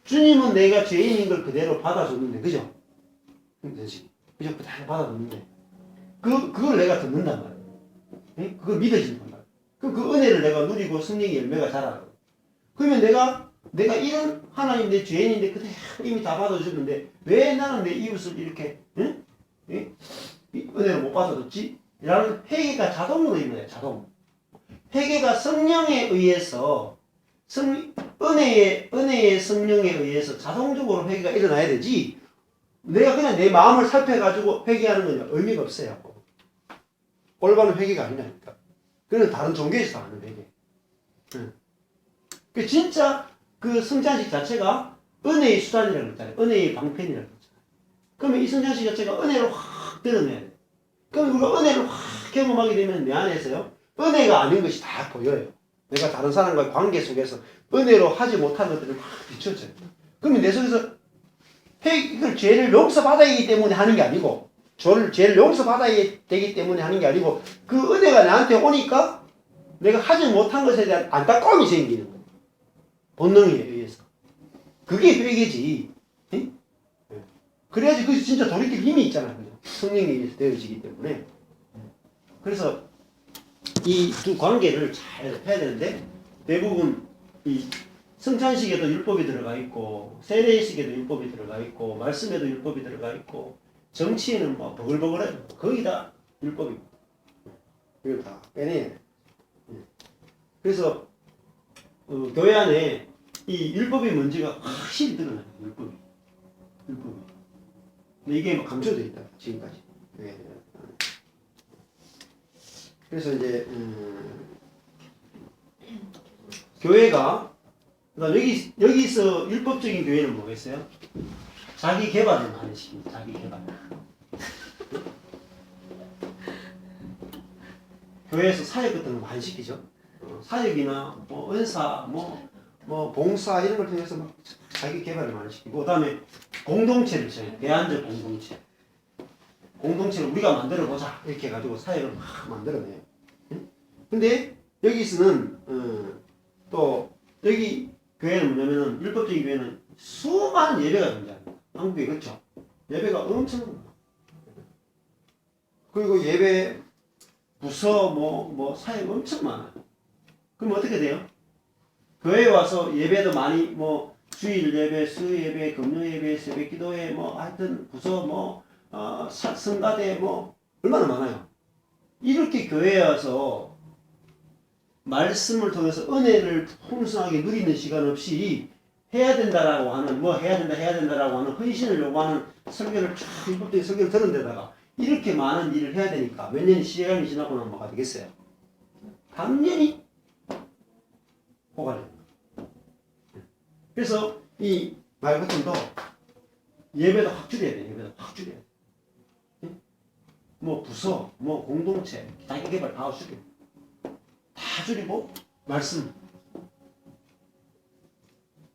주님은 내가 죄인인 걸 그대로 받아줬는데, 그죠? 그죠? 그대로 받아줬는데 그걸 내가 듣는단 말이에요. 네? 그걸 믿어진단 말이에요. 그럼 그 은혜를 내가 누리고 승리의 열매가 자라요. 그러면 내가 이런 하나님 내 죄인인데 그대로 이미 다 받아줬는데 왜 나는 내 이웃을 이렇게 응? 응? 은혜를 못 받아줬지? 라는 회개가 자동으로 일어나요. 자동. 회개가 성령에 의해서 은혜의 성령에 의해서 자동적으로 회개가 일어나야 되지 내가 그냥 내 마음을 살펴가지고 회개하는 건 의미가 없어요. 올바른 회개가 아니라니까. 그건 다른 종교에서 하는 회개. 그 진짜 그 성찬식 자체가 은혜의 수단이라고 했잖아요. 은혜의 방편이라고 했잖아요. 그러면 이 성찬식 자체가 은혜를 확 드러내야 돼. 그럼 우리가 은혜를 확 경험하게 되면 내 안에서요. 은혜가 아닌 것이 다 보여요. 내가 다른 사람과의 관계 속에서 은혜로 하지 못한 것들을 확 비춰져요. 그러면 내 속에서 이걸 죄를 용서받아야 하기 때문에 하는 게 아니고 죄를 용서받아야 되기 때문에 하는 게 아니고 그 은혜가 나한테 오니까 내가 하지 못한 것에 대한 안타까움이 생기는 거예요. 본능에 의해서. 그게 회개지. 예? 그래야지 그 진짜 돌이킬 힘이 있잖아요. 그죠? 성령에 의해서 되어지기 때문에. 그래서 이 두 관계를 잘 해야 되는데 대부분 이 성찬식에도 율법이 들어가 있고 세례식에도 율법이 들어가 있고 말씀에도 율법이 들어가 있고 정치에는 뭐 버글버글해요. 거의 다 율법이고 이걸 다 빼내야 돼. 그래서 교회 안에 이 율법이 뭔지가 확실히 드러나요. 율법이. 근데 이게 뭐 감춰져 있다 지금까지. 그래서 이제 교회가 여기서 율법적인 교회는 뭐겠어요? 자기 개발을 많이 시킵니다. 자기 개발. 교회에서 사역 같은 거 많이 시키죠. 사역이나 뭐 은사, 뭐 봉사 이런 걸 통해서 막 자기 개발을 많이 시키고, 그다음에 공동체를 쳐요. 대안적 공동체. 공동체를 우리가 만들어 보자 이렇게 해가지고 사역을 막 만들어내요. 근데 여기서는 또 여기 교회는 뭐냐면은 율법적인 교회는 수많은 예배가 존재합니다. 한국에 그렇죠? 예배가 엄청 많아요. 그리고 예배 부서 뭐 사역 엄청 많아요. 그럼 어떻게 돼요? 교회에 와서 예배도 많이 뭐 주일 예배, 수요 예배, 금요 예배, 새벽 기도회 뭐 하여튼 부서 성가대 뭐 얼마나 많아요. 이렇게 교회에 와서 말씀을 통해서 은혜를 풍성하게 누리는 시간 없이 해야 된다라고 하는 해야 된다라고 하는 헌신을 요구하는 설교를 쫙 율법적인 설교를 들은 데다가 이렇게 많은 일을 해야 되니까 몇 년이 시간이 지나고 나면 뭐가 되겠어요? 당연히 고갈됩니다. 그래서 이 말 같은 도 예배도 확 줄여야 돼. 예배도 확 줄여야 돼. 뭐 부서, 뭐 공동체, 자기 개발 다 줄여. 다 줄이고 말씀을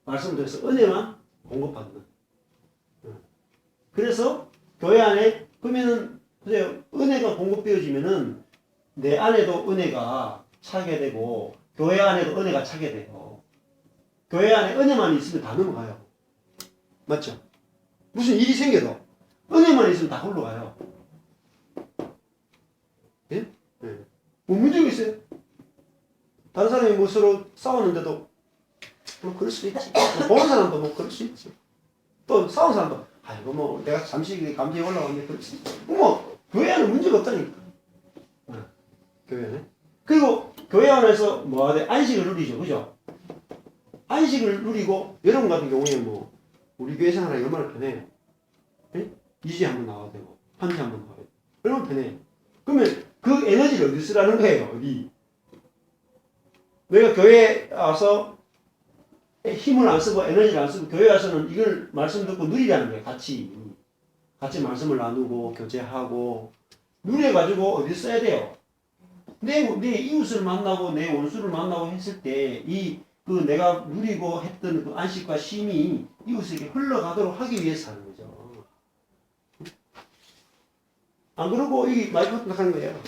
통해서 은혜만 공급받는. 그래서 교회 안에 그러면은 보세요. 은혜가 공급되어지면은 내 안에도 은혜가 차게 되고 교회 안에도 은혜가 차게 돼요. 교회 안에 은혜만 있으면 다 넘어가요. 맞죠? 무슨 일이 생겨도 은혜만 있으면 다 흘러가요. 예? 예. 뭐 문제가 있어요? 다른 사람이 뭐 서로 싸우는데도 뭐 그럴 수도 있지. 보는 사람도 뭐 그럴 수 있지. 또 싸운 사람도 아이고 뭐 내가 잠시 감정이 올라갔는데 그럴 수 있지. 뭐 교회 안에 문제가 없다니까. 교회 안에. 그리고 교회 안에서 뭐 하되 안식을 누리죠. 그죠? 안식을 누리고 여러분 같은 경우에 뭐 우리 교회 생활이 얼마나 편해요. 예? 2주에 한 번 나와도 되고 한 주에 한 번 나와도 되고 얼마나 편해요. 그러면 그 에너지를 어디 쓰라는 거예요. 어디? 내가 교회에 와서 힘을 안 쓰고 에너지를 안 쓰고 교회 와서는 이걸 말씀 듣고 누리라는 거예요. 같이 말씀을 나누고 교제하고 누려가지고 어디 써야 돼요. 내 이웃을 만나고 내 원수를 만나고 했을 때 내가 누리고 했던 그 안식과 쉼이 이웃에게 흘러가도록 하기 위해서 하는 거죠. 안 그러고 이게 마이크로 하는 거예요.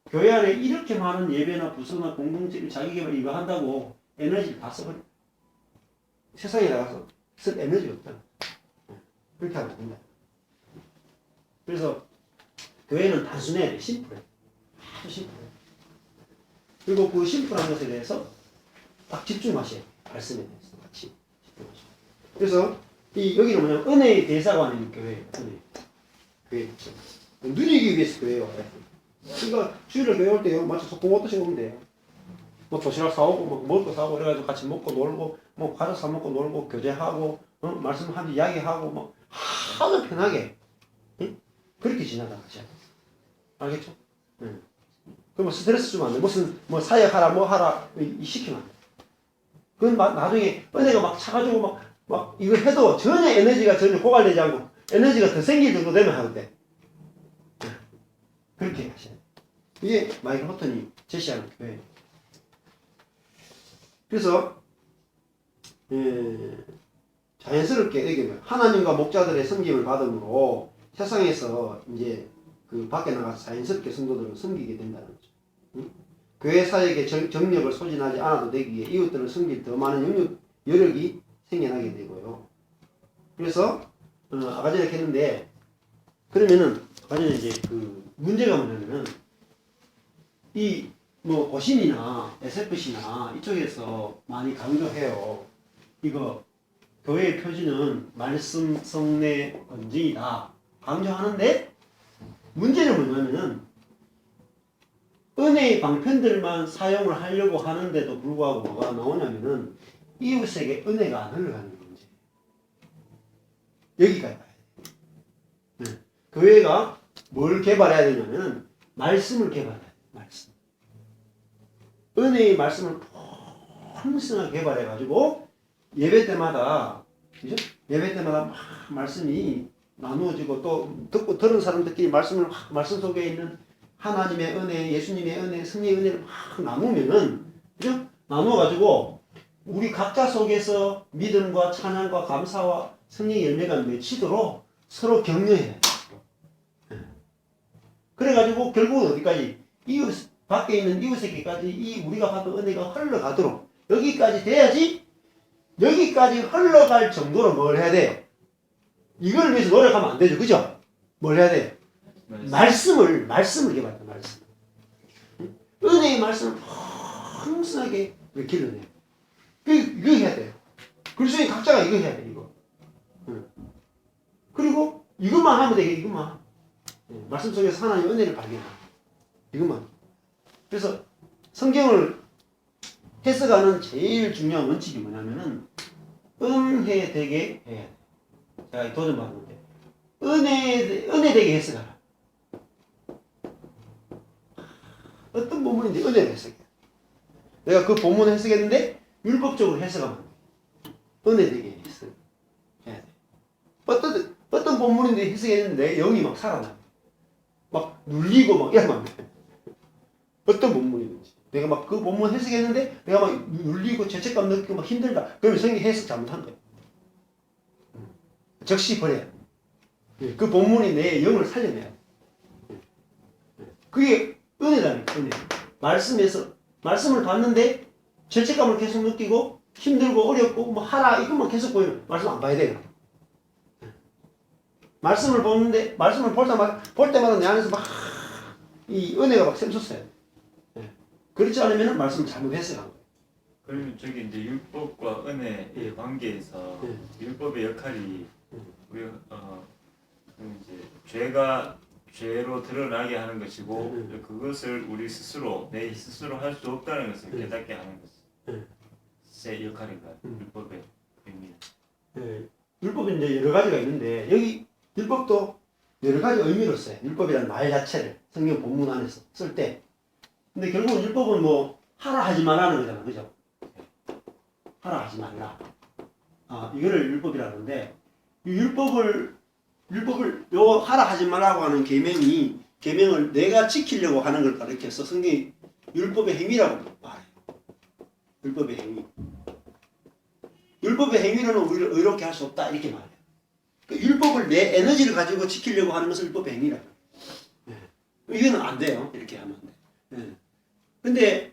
교회 안에 이렇게 많은 예배나 부서나 공동체를 자기개발 이거 한다고 에너지를 다 써버려. 세상에 나가서 쓸 에너지가 없잖아. 그렇게 하면 안 된다. 그래서 교회는 단순해야 돼. 심플해. 아주 심플해. 그리고 그 심플한 것에 대해서 딱 집중하셔야 돼요. 말씀에 대해서 같이 집중하셔야 돼요. 그래서 여기는 뭐냐면 은혜의 대사관인 교회예요. 교회. 누리기 위해서 교회에 와요. 그러니까 주일에 교회 올 때 마치 소풍 오듯이 오면 돼요. 뭐 도시락 사오고 뭐 먹을 거 사오고 그래가지고 같이 먹고 놀고 뭐 과자 사 먹고 놀고 교제하고 말씀하면서 이야기하고 뭐 아주 편하게 그렇게 지나가셔야 돼요. 알겠죠? 그럼 스트레스 주면 안 돼. 무슨 뭐 사역하라 뭐 하라 시키면 안 돼. 그건 나중에 은혜가 막 차가지고 막 이거 해도 전혀 에너지가 전혀 고갈되지 않고 에너지가 더 생길 정도 되면 하는데 그렇게 하셔야 돼요. 이게 마이클 호튼이 제시하는 교회예요. 그래서 자연스럽게 여기 하나님과 목자들의 섬김을 받음으로 세상에서 이제 그 밖에 나가서 자연스럽게 성도들을 섬기게 된다는 거죠. 교회 사역에 정력을 소진하지 않아도 되기에 이웃들을 섬길 더 많은 여력이 생겨나게 되고요. 그래서 아까 전에 했는데 그러면은 아까 전에 이제 그 문제가 뭐냐면은 이 뭐 고신이나 SFC나 이쪽에서 많이 강조해요. 이거 교회의 표지는 말씀, 성례, 언증이다 강조하는데 문제는 뭐냐면은 은혜의 방편들만 사용을 하려고 하는데도 불구하고 뭐가 나오냐면은 이웃에게 은혜가 안 흘러가는 문제. 여기까지 봐야 돼요. 네. 교회가 뭘 개발해야 되냐면은 말씀을 개발해야 돼요. 말씀. 은혜의 말씀을 풍성하게 개발해가지고 예배 때마다 그죠? 예배 때마다 막 말씀이 나누어지고 또 듣고 들은 사람들끼리 말씀 속에 있는 하나님의 은혜, 예수님의 은혜, 승리의 은혜를 막 나누면은 그죠? 나누어가지고 우리 각자 속에서 믿음과 찬양과 감사와 승리의 열매가 맺히도록 서로 격려해야 돼요. 그래가지고 결국은 어디까지 이웃 밖에 있는 이웃에게까지 이 우리가 받은 은혜가 흘러가도록 여기까지 돼야지. 여기까지 흘러갈 정도로 뭘 해야 돼요? 이걸 위해서 노력하면 안 되죠. 그죠? 뭘 해야 돼요? 말씀을 개발해야 돼요. 말씀. 은혜의 말씀을 풍성하게 길러내요. 이거 해야 돼요. 그리스도인 각자가 이거 해야 돼요. 이거. 그리고 이것만 하면 돼요. 이것만. 말씀 속에서 하나님의 은혜를 발견해요. 이것만. 그래서 성경을 해석하는 제일 중요한 원칙이 뭐냐면은 은혜되게 해야 돼. 제가 도전받는데 은혜되게 해석하라. 어떤 본문인데 은혜를 해석해. 내가 그 본문을 해석했는데 율법적으로 해석하면 은혜되게 해석해야 돼. 어떤 본문인데 해석했는데 영이 막 살아나. 막 눌리고 막 이러면 안 돼. 어떤 본문이든지. 내가 막 그 본문 해석했는데 내가 막 눌리고 죄책감 느끼고 막 힘들다. 그러면 성경 해석 잘못한 거예요. 적시 버려야 돼. 그 본문이 내 영을 살려내야 돼. 그게 은혜라니까, 은혜. 말씀을 봤는데 죄책감을 계속 느끼고 힘들고 어렵고 뭐 하라 이것만 계속 보이면 말씀 안 봐야 돼요. 말씀을 보는데 말씀을 볼 때마다 내 안에서 막 이 은혜가 막 샘솟아요. 그렇지 않으면 말씀을 잘못 해석한 거예요. 그러면 저기 이제 율법과 은혜의 관계에서 율법의 역할이 우리 그럼 이제 죄가 죄로 드러나게 하는 것이고 그것을 우리 스스로 내 스스로 할 수 없다는 것을 깨닫게 하는 것의 역할인가요? 율법의 의미. 율법은 이제 여러 가지가 있는데 여기 율법도 여러 가지 의미로 써요. 율법이라는 말 자체를 성경 본문 안에서 쓸 때. 근데 결국은 율법은 뭐 하라 하지 말라는 거잖아, 그죠? 하라 하지 말라. 이거를 율법이라는데 이 율법을 요 하라 하지 말라고 하는 계명을 내가 지키려고 하는 걸 가르쳐서 성경이 율법의 행위라고 말해요. 율법의 행위. 율법의 행위로는 우리를 의롭게 할 수 없다 이렇게 말해요. 그러니까 율법을 내 에너지를 가지고 지키려고 하는 것을 율법의 행위라고 해요. 이거는 안 돼요. 이렇게 하면 안 돼. 근데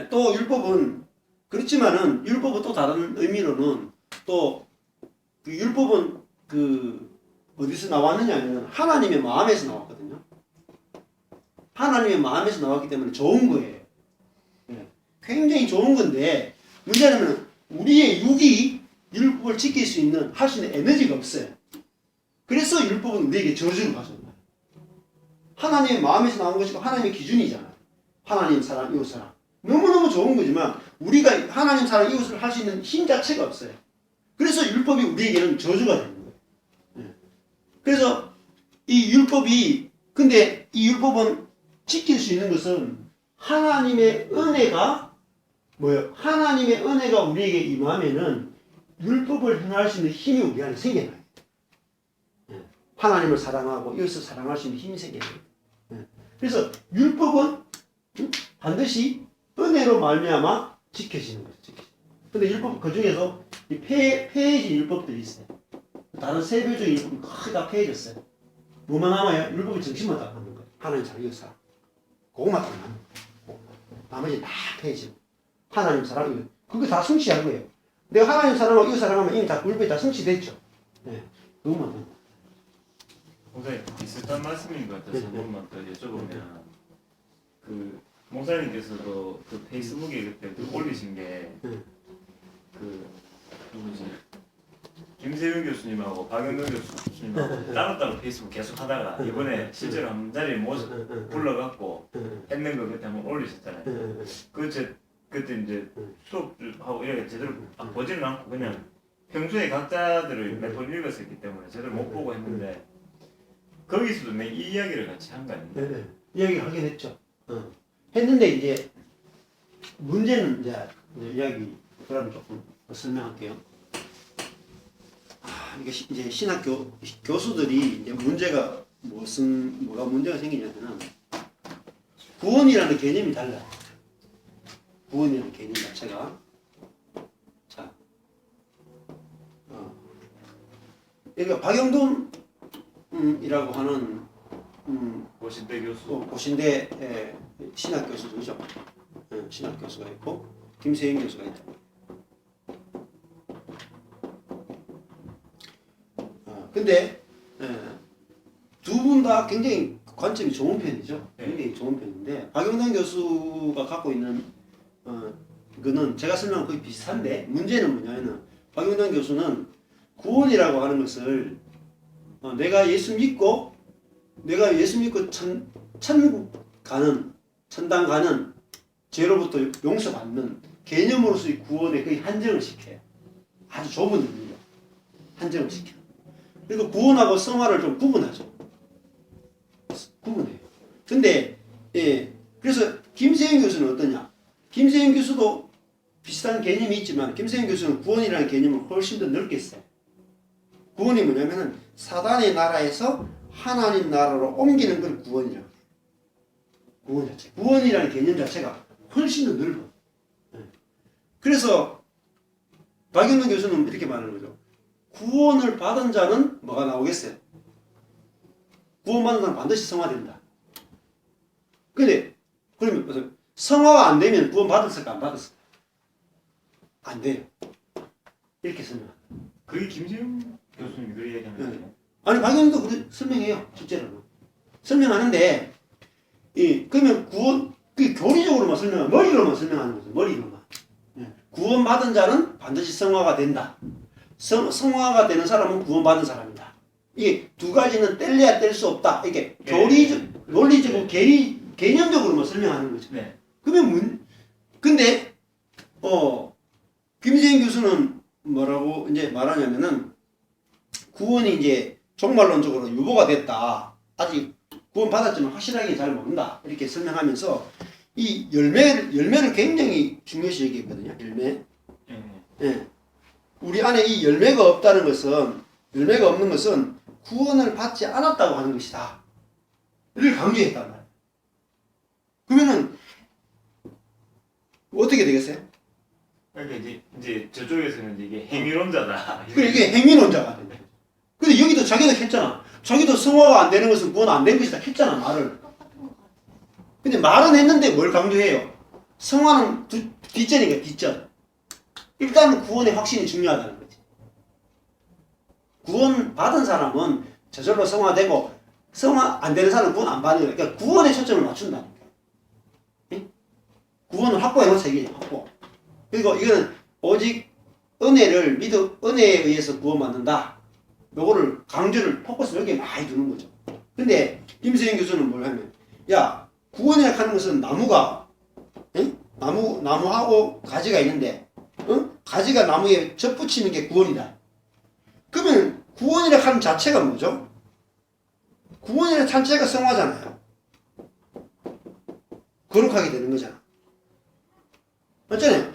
또 율법은 그렇지만은 율법은 또 다른 의미로는 또 그 율법은 그 어디서 나왔느냐 하면 하나님의 마음에서 나왔거든요. 하나님의 마음에서 나왔기 때문에 좋은 거예요. 굉장히 좋은 건데 문제는 우리의 육이 율법을 지킬 수 있는 할 수 있는 에너지가 없어요. 그래서 율법은 우리에게 저주를 가져온다. 하나님의 마음에서 나온 것이고 하나님의 기준이잖아. 하나님 사랑, 이웃 사랑. 너무너무 좋은 거지만 우리가 하나님 사랑, 이웃을 할 수 있는 힘 자체가 없어요. 그래서 율법이 우리에게는 저주가 되는 거예요. 그래서 이 율법이 근데 이 율법은 지킬 수 있는 것은 하나님의 은혜가 뭐예요? 하나님의 은혜가 우리에게 임하면은 율법을 행할 수 있는 힘이 우리 안에 생겨나요. 하나님을 사랑하고 이웃을 사랑할 수 있는 힘이 생겨나요. 그래서 율법은 반드시 은혜로 말미암아 지켜지는 거죠. 근데 율법 그 중에서 이 폐해진 율법들이 있어요. 다른 세배적인 율법은 거의 다 폐해졌어요. 뭐만 남아요? 율법의 정신만 딱 남는 거예요. 하나님 잘 이웃 사랑. 그것만 딱 남는 거예요. 나머지 다 폐해지고 하나님 사랑 그거 다 성취한 거예요. 내가 하나님 사랑하고 이웃 사랑하면 이미 다 율법이 다 성취됐죠. 네. 그것만 돼. 목사님 비슷한 말씀인 것 같아서 한 번만 더 여쭤보면 그 목사님께서도 그 페이스북에 그때 그 올리신 게 그 누구지 김세윤 교수님하고 박영경 교수님하고 따로따로 페이스북 계속 하다가 이번에 실제로 한 자리에 모셔 불러갖고 했는 거 그때 한번 올리셨잖아요. 그때 이제 수업하고 이렇게 제대로 보지는 않고 그냥 평소에 각자들을 몇 번 읽었었기 때문에 제대로 못 보고 했는데 거기서도 내 이 이야기를 같이 한 거 아닙니까? 네. 이야기 하긴 했죠. 했는데 이제 문제는 이제 이야기 그럼 조금 설명할게요. 이게 이제 신학 교수들이 이제 문제가 뭐가 문제가 생기냐면은 구원이라는 개념이 달라요. 구원이라는 개념 자체가 자, 그러니까 박영돈이라고 하는 고신대 교수. 고신대 신학 교수죠. 신학 교수가 있고 김세인 교수가 있다. 근데 두 분 다 굉장히 관점이 좋은 편이죠. 굉장히 좋은 편인데 박영돈 교수가 갖고 있는 그거는 제가 설명한 거의 비슷한데 문제는 뭐냐면은 박영돈 교수는 구원이라고 하는 것을 내가 예수 믿고 천국 가는 천당 가는 죄로부터 용서받는 개념으로서의 구원에 거의 한정을 시켜요. 아주 좁은 의미로 한정을 시켜. 그리고 구원하고 성화를 좀 구분하죠. 구분해요. 근데 그래서 김세현 교수는 어떠냐? 김세현 교수도 비슷한 개념이 있지만 김세현 교수는 구원이라는 개념을 훨씬 더 넓게 써요. 구원이 뭐냐면은 사단의 나라에서 하나님 나라로 옮기는 걸 구원이라고 해요. 구원 자체. 구원이라는 개념 자체가 훨씬 더 넓어. 그래서 박영돈 교수는 이렇게 말하는 거죠. 구원을 받은 자는 뭐가 나오겠어요? 구원받은 자는 반드시 성화된다. 근데 그러면 성화가 안 되면 구원 받았을까 안 받았을까? 안 돼요. 이렇게 설명합니다. 그게 김세윤 교수님이 그 얘기하는 거예요? 아니 박영도 그렇게 설명해요. 실제로는 설명하는데 그러면 구원 그 교리적으로만 설명하는 머리로만 설명하는 거죠. 머리로만. 구원 받은 자는 반드시 성화가 된다. 성화가 되는 사람은 구원받은 사람이다. 이게 두 가지는 뗄래야 뗄 수 없다. 이게 논리적으로 개념적으로만 설명하는 거죠. 네. 그러면 근데 김세인 교수는 뭐라고 이제 말하냐면은 구원이 이제 종말론적으로 유보가 됐다. 아직 구원 받았지만 확실하게 잘 모른다. 이렇게 설명하면서 이 열매를 굉장히 중요시 여기거든요. 열매. 예. 우리 안에 이 열매가 없는 것은 구원을 받지 않았다고 하는 것이다. 를 강조했단 말이에요. 그러면은 어떻게 되겠어요? 그러니까 이제 저쪽에서는 이게 행위론자다. 그래 이게 행위론자가 된다. 근데 여기도 자기도 했잖아. 자기도 성화가 안 되는 것은 구원 안 된 것이다 했잖아 말을. 근데 말은 했는데 뭘 강조해요? 성화는 뒷전이니까 뒷전. 일단은 구원의 확신이 중요하다는 거지. 구원 받은 사람은 저절로 성화되고 성화 안 되는 사람은 구원 안 받는 거야. 그러니까 구원에 초점을 맞춘다니까. 응? 구원을 확보해 놓자 이게 확보. 그리고 이거는 오직 은혜에 의해서 구원받는다. 요거를 강조를 포커스 여기에 많이 두는 거죠. 근데 김세인 교수는 뭘 하면 야 구원이라고 하는 것은 나무가 응? 나무하고 가지가 있는데 응? 가지가 나무에 접붙이는 게 구원이다. 그러면 구원이라고 하는 자체가 뭐죠? 구원이라는 자체가 성화잖아요. 거룩하게 되는 거잖아. 맞잖아요.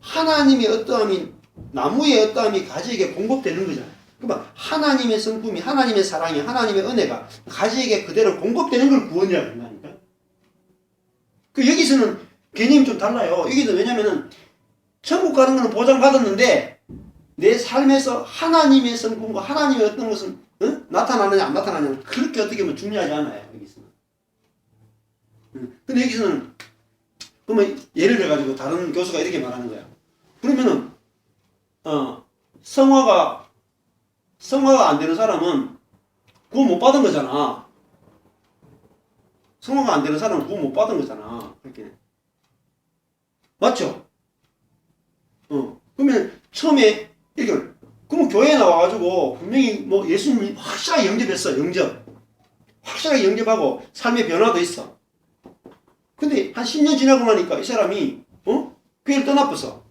하나님의 어떠함이 나무의 어떠함이 가지에게 공급되는 거잖아요. 그러면 하나님의 성품이 하나님의 사랑이 하나님의 은혜가 가지에게 그대로 공급되는 걸 구원이라고 한다니까. 그 여기서는 개념이 좀 달라요. 여기도 왜냐면은 천국 가는 거는 보장받았는데 내 삶에서 하나님의 성품과 하나님의 어떤 것은 나타나느냐 안 나타나느냐 그렇게 어떻게 보면 중요하지 않아요. 여기서는. 근데 여기서는 그러면 예를 들어가지고 다른 교수가 이렇게 말하는 거야. 그러면은 성화가 안 되는 사람은 구원 못 받은 거잖아. 성화가 안 되는 사람은 구원 못 받은 거잖아. 그렇게 맞죠? 그러면 처음에 이렇게 그러면 교회에 나와가지고 분명히 뭐 예수님이 확실하게 영접했어. 확실하게 영접하고 삶의 변화도 있어. 근데 한 10년 지나고 나니까 이 사람이 교회를 떠나버렸어.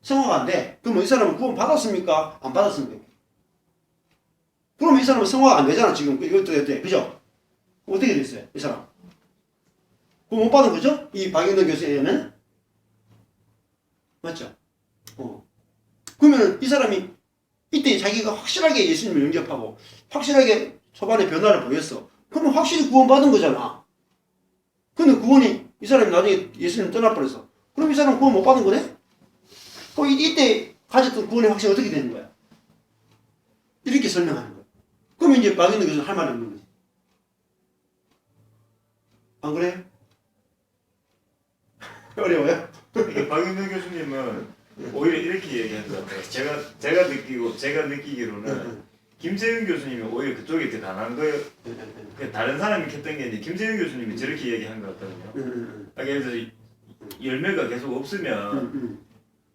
성화가 안 돼. 그러면 이 사람은 구원 받았습니까? 안 받았습니까? 그러면 이 사람은 성화가 안 되잖아. 지금 이것도 됐대. 그죠? 어떻게 됐어요? 이 사람 구원 못 받은 거죠? 이 박영돈 교수에 의하면 맞죠? 그러면 이 사람이 이때 자기가 확실하게 예수님을 영접하고 확실하게 초반에 변화를 보였어. 그러면 확실히 구원받은 거잖아. 근데 구원이 이 사람이 나중에 예수님 떠나버렸어. 그럼 이 사람 구원 못 받은 거네? 그럼 이때 가졌던 구원의 확신이 어떻게 되는 거야? 이렇게 설명하는 거야. 그러면 이제 박영돈 교수는 할 말이 없는 거지. 안 그래요? 어려워요? 이게 박윤선 교수님은 오히려 이렇게 얘기한 것 같아요. 제가 느끼기로는 김세윤 교수님이 오히려 그쪽에 더 강한 거예요. 다른 사람이 했던 게 이제 김세윤 교수님이 저렇게 얘기한 것 같거든요. 그래서 열매가 계속 없으면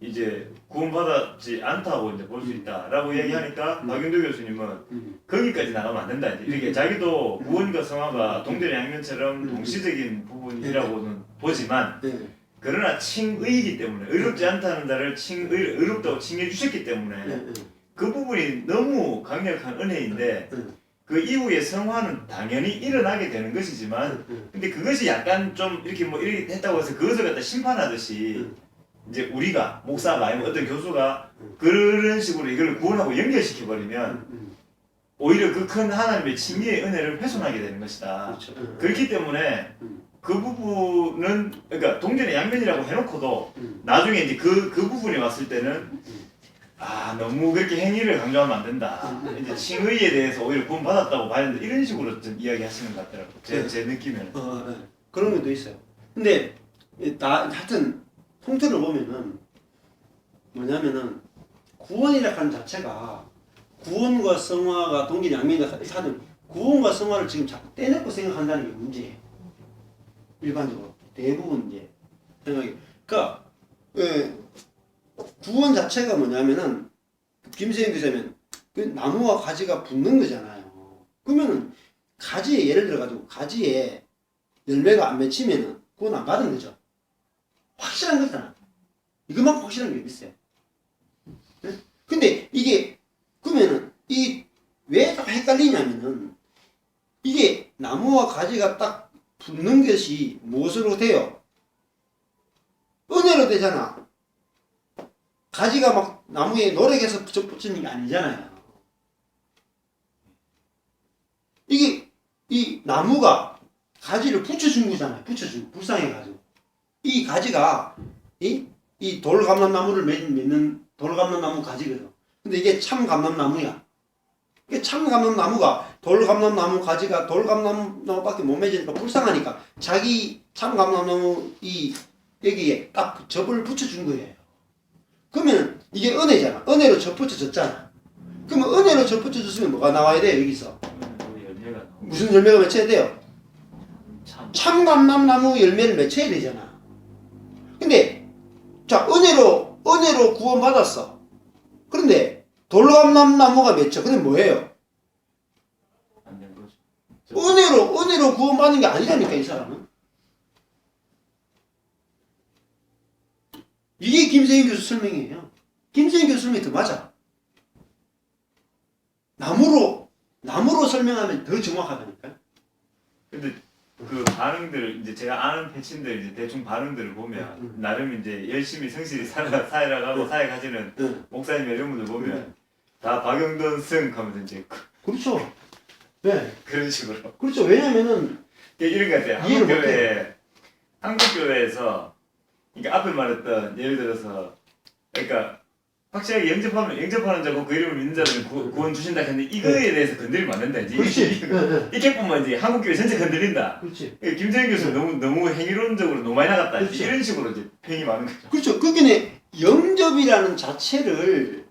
이제 구원받았지 않다고 이제 볼 수 있다라고 얘기하니까 박윤도 교수님은 거기까지 나가면 안 된다. 이렇게 자기도 구원과 성화가 동전의 양면처럼 동시적인 부분이라고는 보지만 그러나 칭의이기 때문에 의롭지 않다는 자를 의롭다고 칭해 주셨기 때문에 그 부분이 너무 강력한 은혜인데 그 이후에 성화는 당연히 일어나게 되는 것이지만 근데 그것이 약간 좀 이렇게 뭐 이렇게 했다고 해서 그것을 갖다 심판하듯이 이제 우리가 목사가 아니면 어떤 교수가 그런 식으로 이걸 구원하고 연결시켜 버리면 오히려 그 큰 하나님의 칭의의 은혜를 훼손하게 되는 것이다. 그렇기 때문에 그 부분은 그러니까 동전의 양면이라고 해놓고도 나중에 이제 그 부분이 왔을 때는 너무 그렇게 행위를 강조하면 안 된다. 이제 칭의에 대해서 오히려 구원 받았다고 봐야 된다. 이런 식으로 좀 이야기하시는 것 같더라고. 제 느낌에는. 그런 것도 있어요. 근데 하여튼 통틀을 보면은 뭐냐면은 구원이라 하는 자체가 구원과 성화가 동전 양면이다 하든 구원과 성화를 지금 자꾸 떼놓고 생각한다는 게 문제예요. 일반적으로 대부분 이제 생각이. 그러니까 구원 자체가 뭐냐면은 김세현 교수님 그 나무와 가지가 붙는 거잖아요. 그러면은 가지에 예를 들어가지고 가지에 열매가 안 맺히면은 구원 안 받은 거죠. 확실한 거잖아. 이것만큼 확실한 게 있어요. 근데 이게 그러면은 왜 자꾸 헷갈리냐면은 이게 나무와 가지가 딱 붙는 것이 무엇으로 돼요? 은혜로 되잖아. 가지가 막 나무에 노력해서 붙이는 게 아니잖아요. 이게 이 나무가 가지를 붙여준 거잖아요. 불쌍해가지고. 이 가지가 이 돌감람나무를 맺는 돌감람나무 가지거든. 근데 이게 참감람나무야. 이게 참감람나무가 돌감람나무 가지가 돌감람나무밖에 못 맺으니까 불쌍하니까 자기 참감람나무 여기에 딱 접을 붙여준 거예요. 그러면 이게 은혜잖아. 은혜로 접 붙여졌잖아. 그러면 은혜로 접 붙여졌으면 뭐가 나와야 돼요? 여기서 무슨 열매가 맺혀야 돼요? 참감람나무 열매를 맺혀야 되잖아. 근데 자 은혜로 구원 받았어. 그런데 돌감람나무가 맺혀. 근데 뭐예요? 안 된 거죠. 은혜로 구원 받는 게 아니라니까 이 사람은. 이게 김세인 교수 설명이에요. 김세인 교수 설명이 더 맞아. 나무로 설명하면 더 정확하다니까. 근데 그 반응들 이제 제가 아는 패친들 이제 대충 반응들을 보면 나름 이제 열심히 성실히 살아가고 사역하시는 목사님 이런 분들 보면 다 박영돈 승 하면서 이제 그렇죠. 네. 그런 식으로. 그렇죠. 왜냐면은 이런 것 같아요. 한국 교회에서 그러니까 앞에 말했던 예를 들어서 그러니까 확실하게 영접하는 자고 그 이름을 믿는 자들은 구원 주신다 했는데 이거에 대해서 건드리면 안 된다 이제. 그렇지. 이렇게뿐만 이제 한국교회 전체 건드린다. 그렇지. 김정인 교수 너무 행위론적으로 너무 많이 나갔다. 그렇지. 이런 식으로 이제 평이 많은 거죠. 그렇죠. 그게 영접이라는 자체를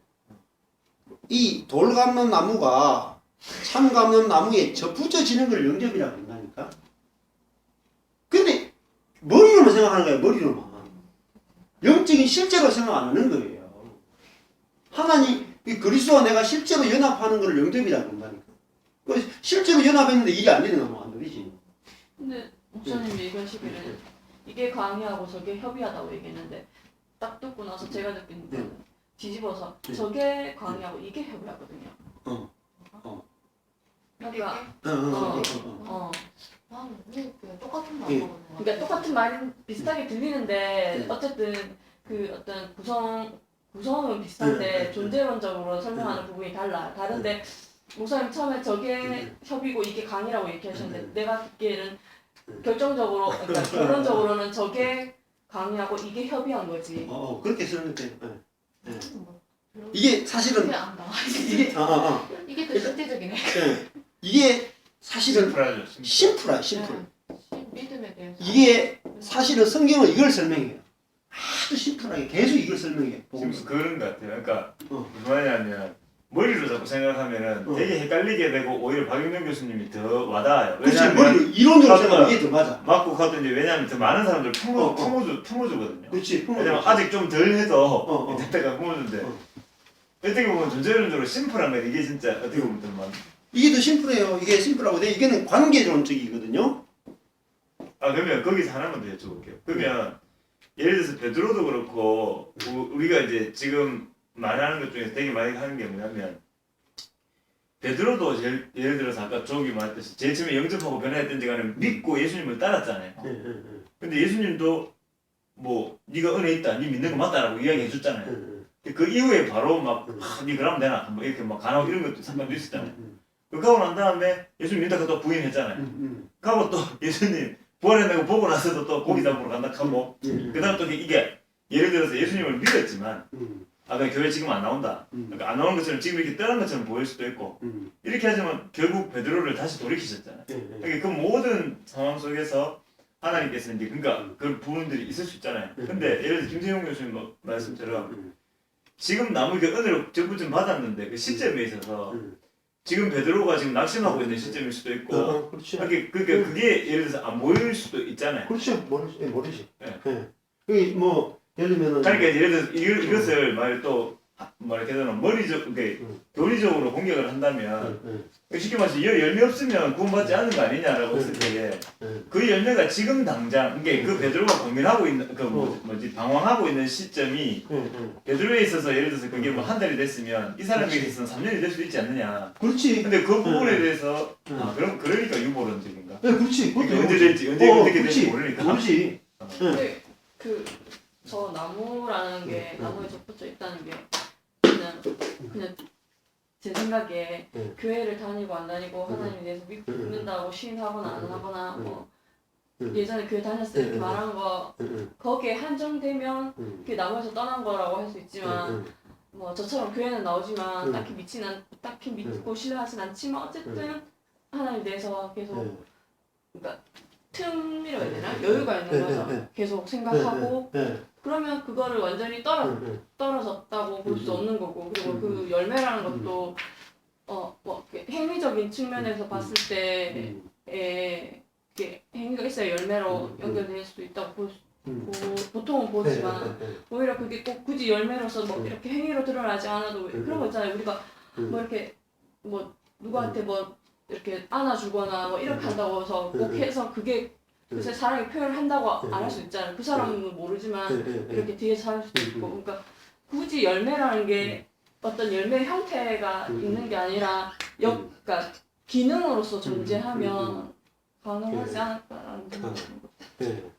이 돌 감는 나무가 참 감는 나무에 접붙여지는 걸 영접이라고 한다니까. 근데 머리로만 생각하는 거야. 머리로만. 영적인 실제로 생각 안 하는 거예요. 하나님, 이 그리스도와 내가 실제로 연합하는 걸 영접이라고 한다니까. 실제로 연합했는데 일이 안 되는 거면 안 되지. 근데 목사님이 얘기하시기를 이게 강의하고 저게 협의하다고 얘기했는데 딱 듣고 나서 제가 느낀 거는 뒤집어서 저게 강의하고 이게 협의하거든요. 그러니까 아, 우리 똑같은 예. 방법은 그러니까 똑같은 말이 비슷하게 들리는데 어쨌든 그 어떤 구성은 비슷한데 존재론적으로 설명하는 부분이 다른데 목사님 처음에 저게 협의고 이게 강의라고 얘기하셨는데 내가 듣기에는 결정적으로 그러니까 결론적으로는 저게 강의하고 이게 협의한 거지. 그렇게 쓰는 게. 뭐 별로 이게 사실은 그게 안 나와. 이게 이게 더 실제적이네. 이게 사실은 심플하죠. 심플해, 심플. 믿음에 대해서 이게 사실은 성경은 이걸 설명해요. 아주 심플하게 계속 이걸 설명해요. 지금 그런 것 같아요. 그러니까 어. 무슨 말이냐면 머리로 자꾸 생각하면은 되게 헷갈리게 되고 오히려 박영명 교수님이 더 와닿아요. 그렇지, 왜냐하면 머리로 이론적으로 맞아. 생각하면 이게 더 맞아. 맞고 가도 이제 왜냐하면 더 많은 사람들 품어주거든요. 그렇지, 왜냐면 아직 좀 덜 해서 어. 이때가 품어준대. 어. 어떻게 보면 존재론적으로 심플한 거 이게 진짜 어떻게 보면 더 많. 이게 더 심플해요. 이게 심플하고 이게는 관계론적이거든요. 그러면 거기서 하나만 더 여쭤볼게요. 그러면 예를 들어서 베드로도 그렇고 우리가 이제 지금 말하는 것 중에서 되게 많이 하는 게 뭐냐면 베드로도 예를 들어서 아까 조기 말했듯이 제일 처음에 영접하고 변화했던지 간에 믿고 예수님을 따랐잖아요. 근데 예수님도 뭐 네가 은혜 있다, 네 믿는 거 맞다라고 이야기해 줬잖아요. 그 이후에 바로 막 네 그러면 되나 뭐 이렇게 막 간하고 이런 것도 상관도 있었잖아요. 그러고 난 다음에 예수님 믿다가 또 부인했잖아요. 그하고 또 예수님 부활했다고 보고 나서도 또 고기 잡으러 간다 하고 그다음 또 이게 예를 들어서 예수님을 믿었지만 그냥 교회 지금 안 나온다. 그러니까 안 나오는 것처럼 지금 이렇게 떠난 것처럼 보일 수도 있고 이렇게 하지만 결국 베드로를 다시 돌이키셨잖아요. 그러니까 그 모든 상황 속에서 하나님께서 이제 그러니까 그런 부분들이 있을 수 있잖아요. 근데 예를 들어 김세용 교수님 말씀처럼 지금 남에게 은혜로 전부좀 받았는데 그 시점에 있어서 지금 베드로가 지금 낙심하고 있는 시점일 수도 있고 그렇지. 그게 예를 들어서 안 보일 수도 있잖아요. 그렇지, 모르지. 네. 그게 뭐 예를 들면은 그러니까 예를 들어서 이것을 말또 이렇게 되면 교리적으로 공격을 한다면 쉽게 말해서 이 열매 없으면 구원받지 않는 거 아니냐라고 했을 때에 그 열매가 지금 당장 그 베드로가 고민하고 있는 방황하고 있는 시점이 베드로에 있어서 예를 들어서 그게 뭐 한 달이 됐으면 이 사람에게 있어서는 3년이 될 수도 있지 않느냐. 그렇지. 근데 그 부분에 대해서 그러니까 유보론적인가? 그렇지. 그러니까 언제 될지 어떻게 될지 모르니까. 모르지. 근데 저 나무라는 게 나무에 접붙여 있다는 게 그냥 제 생각에 교회를 다니고 안 다니고 하나님에 대해서 믿는다고 시인하거나 안 하거나 뭐 예전에 교회 다녔을 때 이렇게 말한 거 거기에 한정되면 그게 나무에서 떠난 거라고 할 수 있지만 뭐 저처럼 교회는 나오지만 딱히 믿고 신뢰하진 않지만 어쨌든 하나님에 대해서 계속 그러니까 틈이라고 해야 되나? 여유가 있는 거죠. 계속 생각하고 그러면 그거를 완전히 떨어졌다고 볼 수 없는 거고 그리고 그 열매라는 것도 뭐 행위적인 측면에서 봤을 때에 행위가 있어야 열매로 연결될 수도 있다고 보통은 보지만 오히려 그게 꼭 굳이 열매로서 뭐 이렇게 행위로 드러나지 않아도 그런 거 있잖아요. 우리가 뭐 이렇게 뭐 누구한테 뭐 이렇게 안아주거나 뭐 이렇게 한다고 해서 꼭 해서 그게 글쎄 사랑의 표현을 한다고 안 할 수 있잖아요. 그 사람은 모르지만 이렇게 뒤에서 할 수도 있고 그러니까 굳이 열매라는 게 어떤 열매 형태가 있는 게 아니라 그러니까 기능으로서 존재하면 가능하지 않을까라는 생각이 듭니다.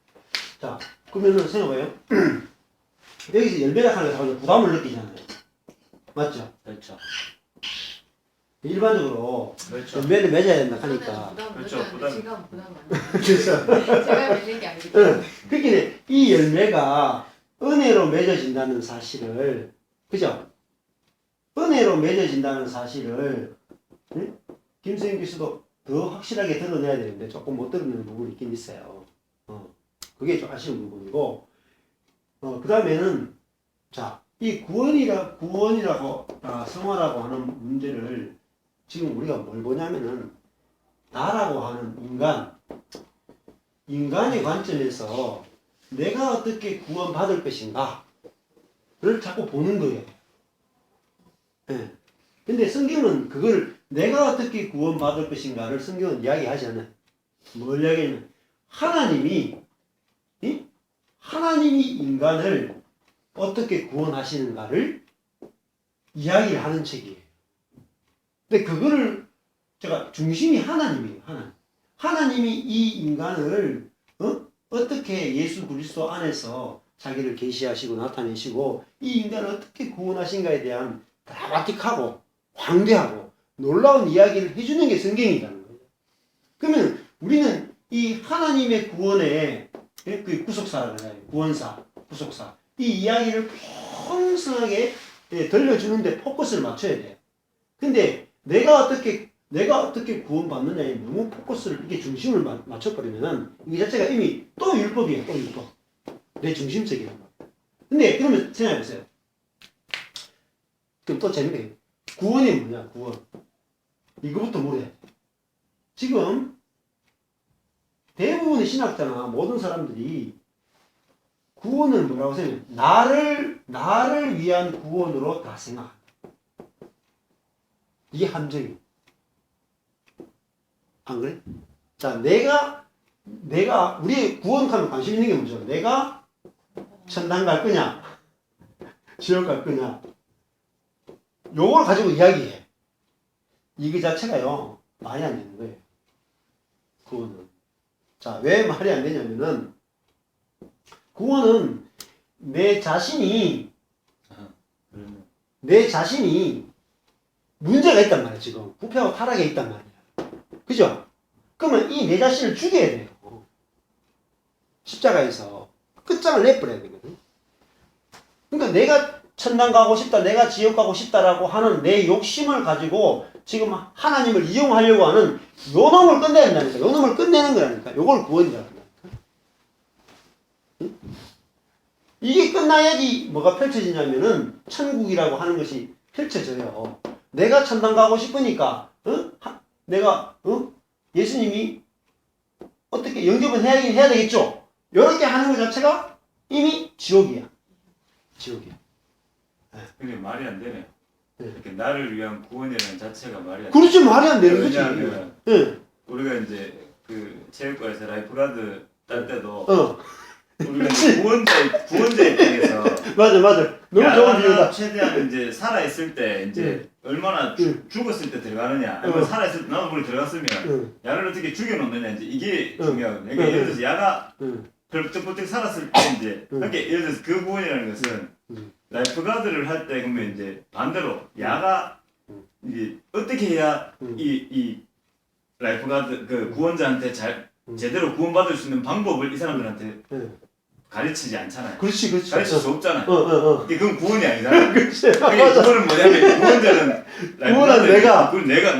자, 그러면은 생각해봐요. 여기서 열매가 하는 사람은 부담을 느끼잖아요. 맞죠? 그렇죠. 일반적으로 그렇죠. 열매를 맺어야 된다 하니까. 그렇죠. 부담. 지가 부담 안 그래서 제가 맺는 게 아니기 때문에. 그러니까 이 열매가 은혜로 맺어진다는 사실을 그죠? 은혜로 맺어진다는 사실을 김수영 교수도 더 확실하게 드러내야 되는데 조금 못 드러내는 부분이 있긴 있어요. 그게 좀 아쉬운 부분이고, 그 다음에는 자, 이 구원이라고 성화라고 하는 문제를 지금 우리가 뭘 보냐면은 나라고 하는 인간의 관점에서 내가 어떻게 구원받을 것인가를 자꾸 보는 거예요. 예. 근데 성경은 그걸 내가 어떻게 구원받을 것인가를 성경은 이야기하지 않아요. 뭘 이야기하냐면 하나님이 인간을 어떻게 구원하시는가를 이야기를 하는 책이에요. 근데 그거를 제가 중심이 하나님이에요. 하나님이 이 인간을 어떻게 예수 그리스도 안에서 자기를 계시하시고 나타내시고 이 인간을 어떻게 구원하신가에 대한 드라마틱하고 황대하고 놀라운 이야기를 해주는 게 성경이라는 거예요. 그러면 우리는 이 하나님의 구원의 그 구속사라고 해요. 구원사, 구속사. 이 이야기를 풍성하게 들려주는데 포커스를 맞춰야 돼요. 근데 내가 어떻게 구원받느냐에 너무 포커스를, 이게 중심을 맞춰버리면은 이 자체가 이미 또 율법이에요. 또 율법. 내 중심적이란 말. 근데 그러면 생각해보세요. 그럼 또 재밌게. 구원이 뭐냐, 구원. 이거부터 물어야 돼. 지금 대부분의 신학자나 모든 사람들이 구원을 뭐라고 생각해요? 나를 위한 구원으로 다 생각한다. 이게 함정이에요. 안 그래? 자, 우리 구원하면 관심 있는 게 뭐죠? 내가 천당 갈 거냐? 지옥 갈 거냐? 요걸 가지고 이야기해. 이게 자체가요, 말이 안 되는 거예요. 구원은. 자, 왜 말이 안 되냐면은, 구원은 내 자신이 문제가 있단 말이야, 지금. 부패하고 타락에 있단 말이야. 그죠? 그러면 이 내 자신을 죽여야 돼요. 십자가에서 끝장을 내버려야 되거든. 그러니까 내가 천당 가고 싶다, 내가 지옥 가고 싶다라고 하는 내 욕심을 가지고 지금 하나님을 이용하려고 하는 요 놈을 끝내야 된다니까. 요 놈을 끝내는 거라니까. 요걸 구원이라고 한다니까. 응? 이게 끝나야지 뭐가 펼쳐지냐면은 천국이라고 하는 것이 펼쳐져요. 내가 천당 가고 싶으니까 예수님이 어떻게 영접은 해야 되겠죠? 이렇게 하는 것 자체가 이미 지옥이야. 근데 말이 안 되네요. 이렇게 나를 위한 구원이라는 자체가 말이 안 그렇지, 말이 안 되는 거지. 왜냐하면 우리가 이제 그 체육과에서 라이프가드 딸 때도 우리가 이제 구원자 입장에서 맞아. 너무 좋은 비유다. 최대한 이제 살아 있을 때 이제 얼마나 죽었을 때 들어가느냐, 아니면 살아 있을 때 나도 모르게 들어갔으면 야를 어떻게 죽여놓느냐, 이제 이게 중요하거든요. 그러니까 예를 들어서 야가 펄쩍펄쩍 살았을 때 이제 그러니까 예를 들어서 그 구원이라는 것은 라이프가드를 할 때 그러면 이제 반대로 야가 이게 어떻게 해야 이 라이프가드 그 구원자한테 잘 제대로 구원받을 수 있는 방법을 이 사람들한테 가르치지 않잖아요. 그렇지. 가르칠 수 없잖아요. 그건 구원이 아니잖아요. 그렇지. 구원은 뭐냐면 구원자는 구원은 내가. 그건 내가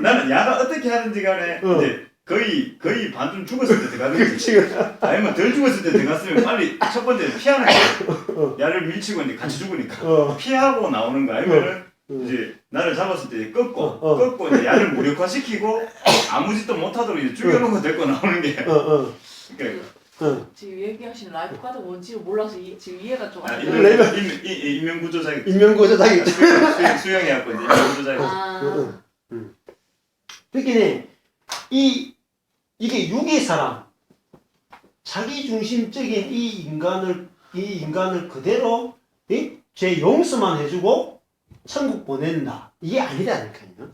나는 야가 어떻게 하든지 간에 이제 거의 반쯤 죽었을 때 들어가든지 아니면 덜 죽었을 때 들어갔으면 빨리 첫 번째 피하는 거예요. 야를 밀치고 이제 같이 죽으니까 피하고 나오는 거 아니면은 이제 나를 잡았을 때 꺾고 이제 야를 무력화시키고 아무 짓도 못하도록 이제 죽여놓고 데리고 나오는 게 그러니까 지금 얘기하신 라이프가드 뭔지 몰라서 지금 이해가 좀 안 돼. 인명구조자기 수영해갖고 이제 인명구조자기 그러니까 이게 육의 사람, 자기 중심적인 이 인간을 그대로 죄 용서만 해주고 천국 보낸다. 이게 아니라니까요.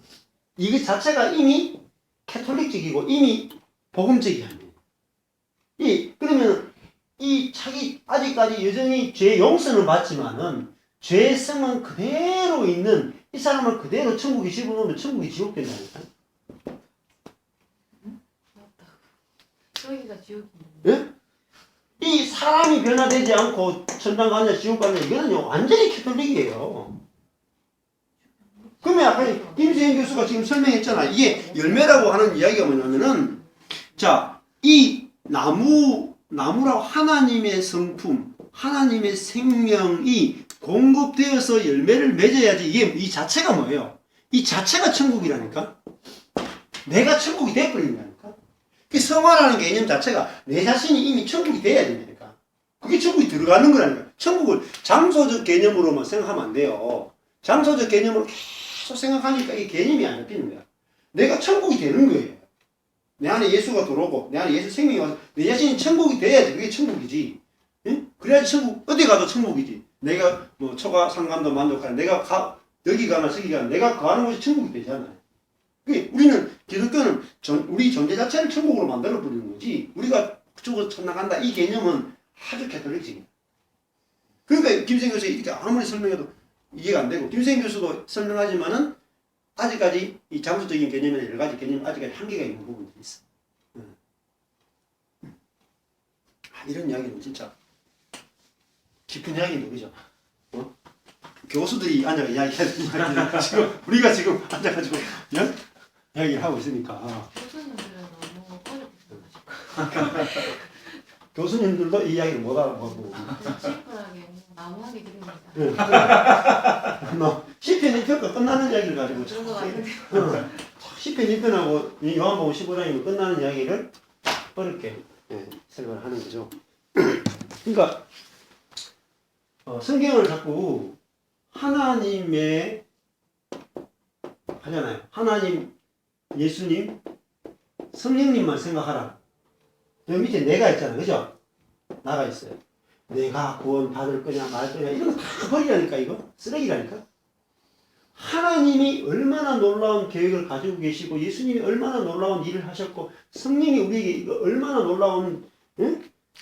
이게 자체가 이미 캐톨릭적이고 이미 복음적이야. 그러면 자기 아직까지 여전히 죄 용서는 받지만은 죄성은 그대로 있는 이 사람을 그대로 천국에 집어넣으면 천국이 지옥 된다니까. 저기가 지옥인데. 예? 이 사람이 변화되지 않고 천당 가냐 지옥 가냐 이거는요 완전히 캐톨릭이에요. 그러면 아까 김수현 교수가 지금 설명했잖아. 이게 열매라고 하는 이야기가 뭐냐면은 자, 이 나무라고 하나님의 성품, 하나님의 생명이 공급되어서 열매를 맺어야지 이게 이 자체가 뭐예요? 이 자체가 천국이라니까. 내가 천국이 되어버린다니까. 그 성화라는 개념 자체가 내 자신이 이미 천국이 돼야 된다니까. 그게 천국이 들어가는 거라니까. 천국을 장소적 개념으로만 생각하면 안 돼요. 장소적 개념으로 계속 생각하니까 이 개념이 안 잡히는 거야. 내가 천국이 되는 거예요. 내 안에 예수가 들어오고 내 안에 예수 생명이 와서 내 자신이 천국이 돼야지 그게 천국이지. 응? 그래야지 천국 어디 가도 천국이지. 내가 뭐 초가 상관도 만족하는 내가 여기 가나 저기 가나 내가 가는 곳이 천국이 되잖아요. 그게 우리는 기독교는 우리 존재 자체를 천국으로 만들어 버리는 거지. 우리가 그쪽으로 천나간다 이 개념은 아주 캐톨릭적이야. 그러니까 김생 교수가 이렇게 아무리 설명해도 이해가 안 되고 김생 교수도 설명하지만은 아직까지 이 장소적인 개념이나 여러 가지 개념 아직까지 한계가 있는 부분들이 있어. 이런 이야기는 진짜 깊은 이야기는 우리죠. 교수들이 앉아서 이야기하는 이야기는 지금 우리가 지금 앉아가지고 이야기를 하고 있으니까. 교수님들은 너무 어렵게 생각하시고 교수님들도 이 이야기를 못 알아보고. 심플하게 나무하게 드립니다. 뭐 10편 1편과 끝나는 이야기를 가지고 그런 거 같은데. 10편 1편하고 요한복음 15장이면 끝나는 이야기를 어렵게 설명을 하는 거죠. 그러니까 성경을 자꾸 하나님의 하잖아요. 하나님, 예수님, 성령님만 생각하라. 여기 밑에 내가 있잖아요. 그죠? 나가 있어요. 내가 구원 받을 거냐 말 거냐 이런 거 다 버리라니까 이거. 쓰레기라니까. 하나님이 얼마나 놀라운 계획을 가지고 계시고 예수님이 얼마나 놀라운 일을 하셨고 성령이 우리에게 이거 얼마나 놀라운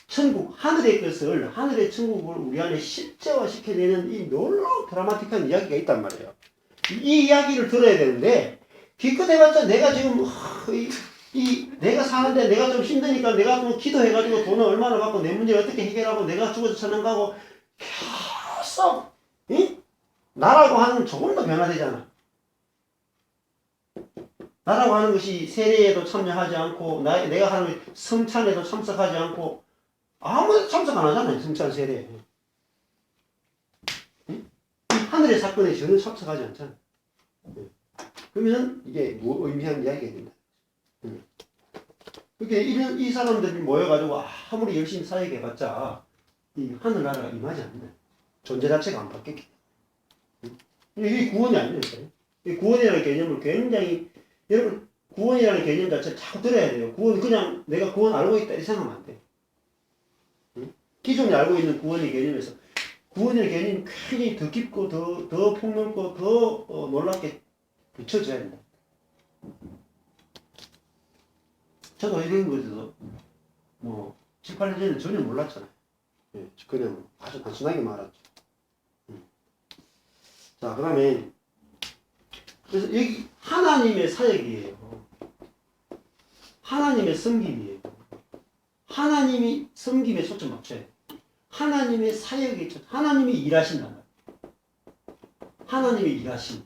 천국, 하늘의 것을 하늘의 천국을 우리 안에 실제화시켜내는 이 놀라운 드라마틱한 이야기가 있단 말이에요. 이 이야기를 들어야 되는데 기껏 해봤자 내가 지금 내가 사는데 내가 좀 힘드니까 내가 좀 기도해가지고 돈을 얼마나 받고 내 문제 어떻게 해결하고 내가 죽어서 천당 가고 계속 나라고 하는 조금도 변화되잖아. 나라고 하는 것이 세례에도 참여하지 않고 내가 하는 성찬에도 참석하지 않고 아무데도 참석 안 하잖아요. 성찬 세례에. 하늘의 사건에 전혀 참석하지 않잖아. 그러면 이게 뭐 의미하는 이야기가 된다. 그렇게 이 사람들이 모여가지고 아무리 열심히 사역해봤자 이 하늘나라가 임하지 않는다. 존재 자체가 안 바뀌게. 이게 구원이 아니에요. 이 구원이라는 개념을 굉장히 여러분 구원이라는 개념 자체를 자꾸 들어야 돼요. 구원 그냥 내가 구원 알고 있다 이 생각하면 안 돼. 기존에 알고 있는 구원의 개념에서 구원의 개념이 굉장히 더 깊고 더 폭넓고 더 놀랍게 비춰져야 된다. 저도 이런 것에서 뭐 7, 8년 전에 전혀 몰랐잖아요. 그냥 아주 단순하게 말았죠. 자, 그 다음에 그래서 여기 하나님의 사역이에요. 하나님의 섬김이에요. 하나님이 섬김에 초점 맞춰요. 하나님의 사역에 초점, 하나님이 일하신다. 하나님의 일하심.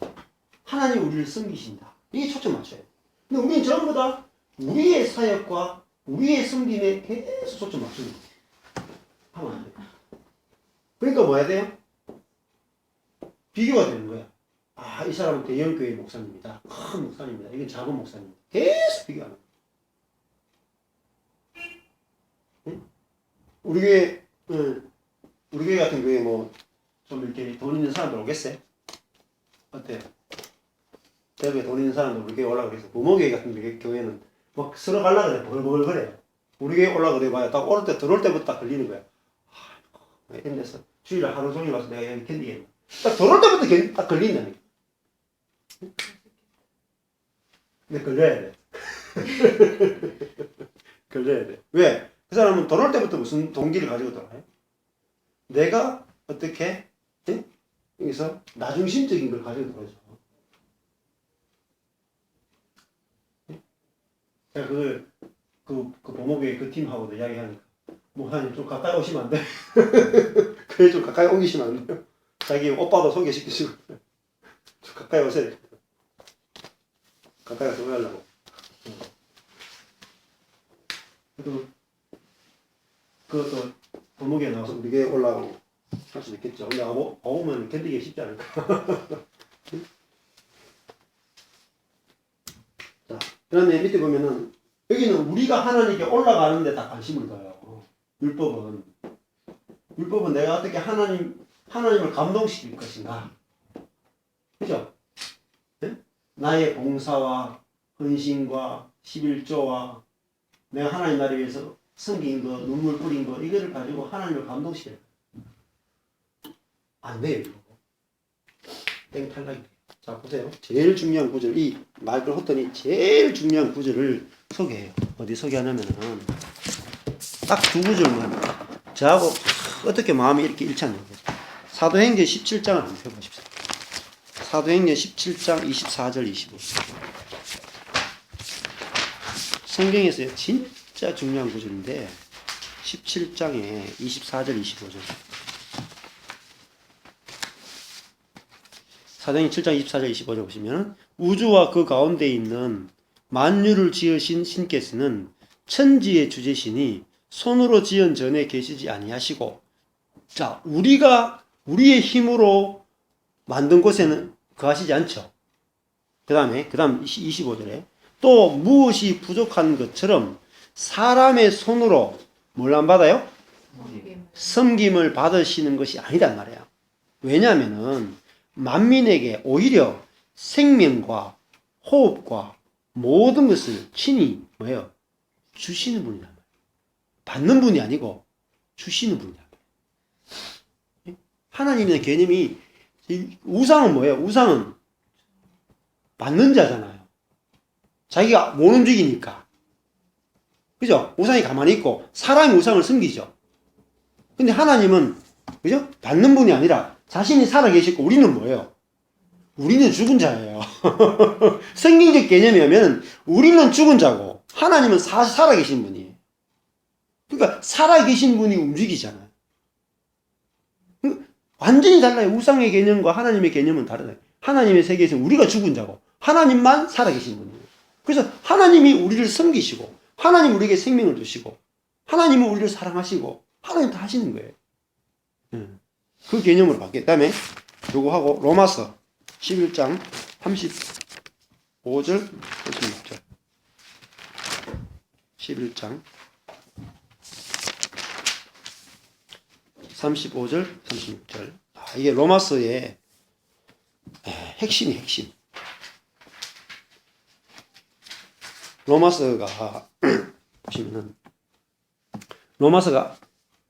하나님이 우리를 섬기신다. 이게 초점 맞춰요. 근데 우리는 전부 다 우리의 사역과 우리의 섬김에 계속 초점 맞추는 거예요. 하면 안 돼요. 그러니까 뭐 해야 돼요? 비교가 되는 거야. 이 사람은 대형교회 목사님이다. 큰 목사님이다. 이건 작은 목사님이다. 계속 비교하는 거야. 응? 우리 교회 같은 교회 좀 이렇게 돈 있는 사람들 오겠어요? 어때요? 대구에 돈 있는 사람들 우리 교회 올라가 그래서 부모교회 같은 교회는 막 서로 갈라 그래. 벌벌 그래. 우리 교회 올라가 그래 봐야 딱 오를 때 들어올 때부터 딱 걸리는 거야. 이런 데서 주일에 하루 종일 와서 내가 여기 견디겠네. 딱 들어올 때부터 딱 걸린다니까. 근데 걸려야 돼. 걸려야 돼. 왜? 그 사람은 들어올 때부터 무슨 동기를 가지고 들어와요? 내가 어떻게 여기서 나중심적인 걸 가지고 들어오죠. 제가 그 부모교회 그 팀하고도 이야기하니까 목사님 좀 가까이 오시면 안 돼? 그래 좀 가까이 옮기시면 안 돼요? 자기 오빠도 소개시키시고 좀 가까이 오세요. 가까이 가서 오려고. 그것도 골목에 나와서 우리 교회 올라가고 할 수도 있겠죠. 근데 오면 견디기 쉽지 않을까. 자, 그 다음에 밑에 보면은 여기는 우리가 하나님께 올라가는 데 다 관심을 둬요. 율법은 내가 어떻게 하나님을 감동시킬 것인가. 그죠? 네? 나의 봉사와 헌신과 11조와 내가 하나님 나라를 위해서 섬긴 거, 눈물 뿌린 거, 이거를 가지고 하나님을 감동시켜요. 안 돼요, 이거. 땡탈락이. 자, 보세요. 제일 중요한 구절, 이 마이클 호턴이 제일 중요한 구절을 소개해요. 어디 소개하냐면은, 딱 두 구절만. 저하고 어떻게 마음이 이렇게 일치하는 거죠. 사도행전 17장을 한번 펴보십시오. 사도행전 17장 24절 25절. 성경에서 진짜 중요한 구절인데 17장에 24절 25절. 사도행전 7장 24절 25절 보시면 우주와 그 가운데 있는 만유를 지으신 신께서는 천지의 주제시니 손으로 지은 전에 계시지 아니하시고, 자, 우리가 우리의 힘으로 만든 곳에는 거하시지 않죠. 그 다음 25절에 또 무엇이 부족한 것처럼 사람의 손으로 뭘 안 받아요? 섬김을 받으시는 것이 아니단 말이에요. 왜냐하면은 만민에게 오히려 생명과 호흡과 모든 것을 친히 뭐예요? 주시는 분이란 말이에요. 받는 분이 아니고 주시는 분이란 말이에요. 하나님의 개념이, 우상은 뭐예요? 우상은 받는 자잖아요. 자기가 못 움직이니까. 그죠? 우상이 가만히 있고 사람이 우상을 섬기죠. 근데 하나님은 그죠? 받는 분이 아니라 자신이 살아계시고, 우리는 뭐예요? 우리는 죽은 자예요. 성경적 개념이면 우리는 죽은 자고 하나님은 살아계신 분이에요. 그러니까 살아계신 분이 움직이잖아요. 완전히 달라요. 우상의 개념과 하나님의 개념은 다르다. 하나님의 세계에서는 우리가 죽은 자고 하나님만 살아계신 분이에요. 그래서 하나님이 우리를 섬기시고 하나님 우리에게 생명을 주시고 하나님은 우리를 사랑하시고 하나님 다 하시는 거예요. 그 개념으로 바뀌었다. 그 다음에 요거 하고 로마서 11장 35절 36절 11장 35절 36절. 이게 로마서의 핵심이 핵심. 로마서가 보시면은 로마서가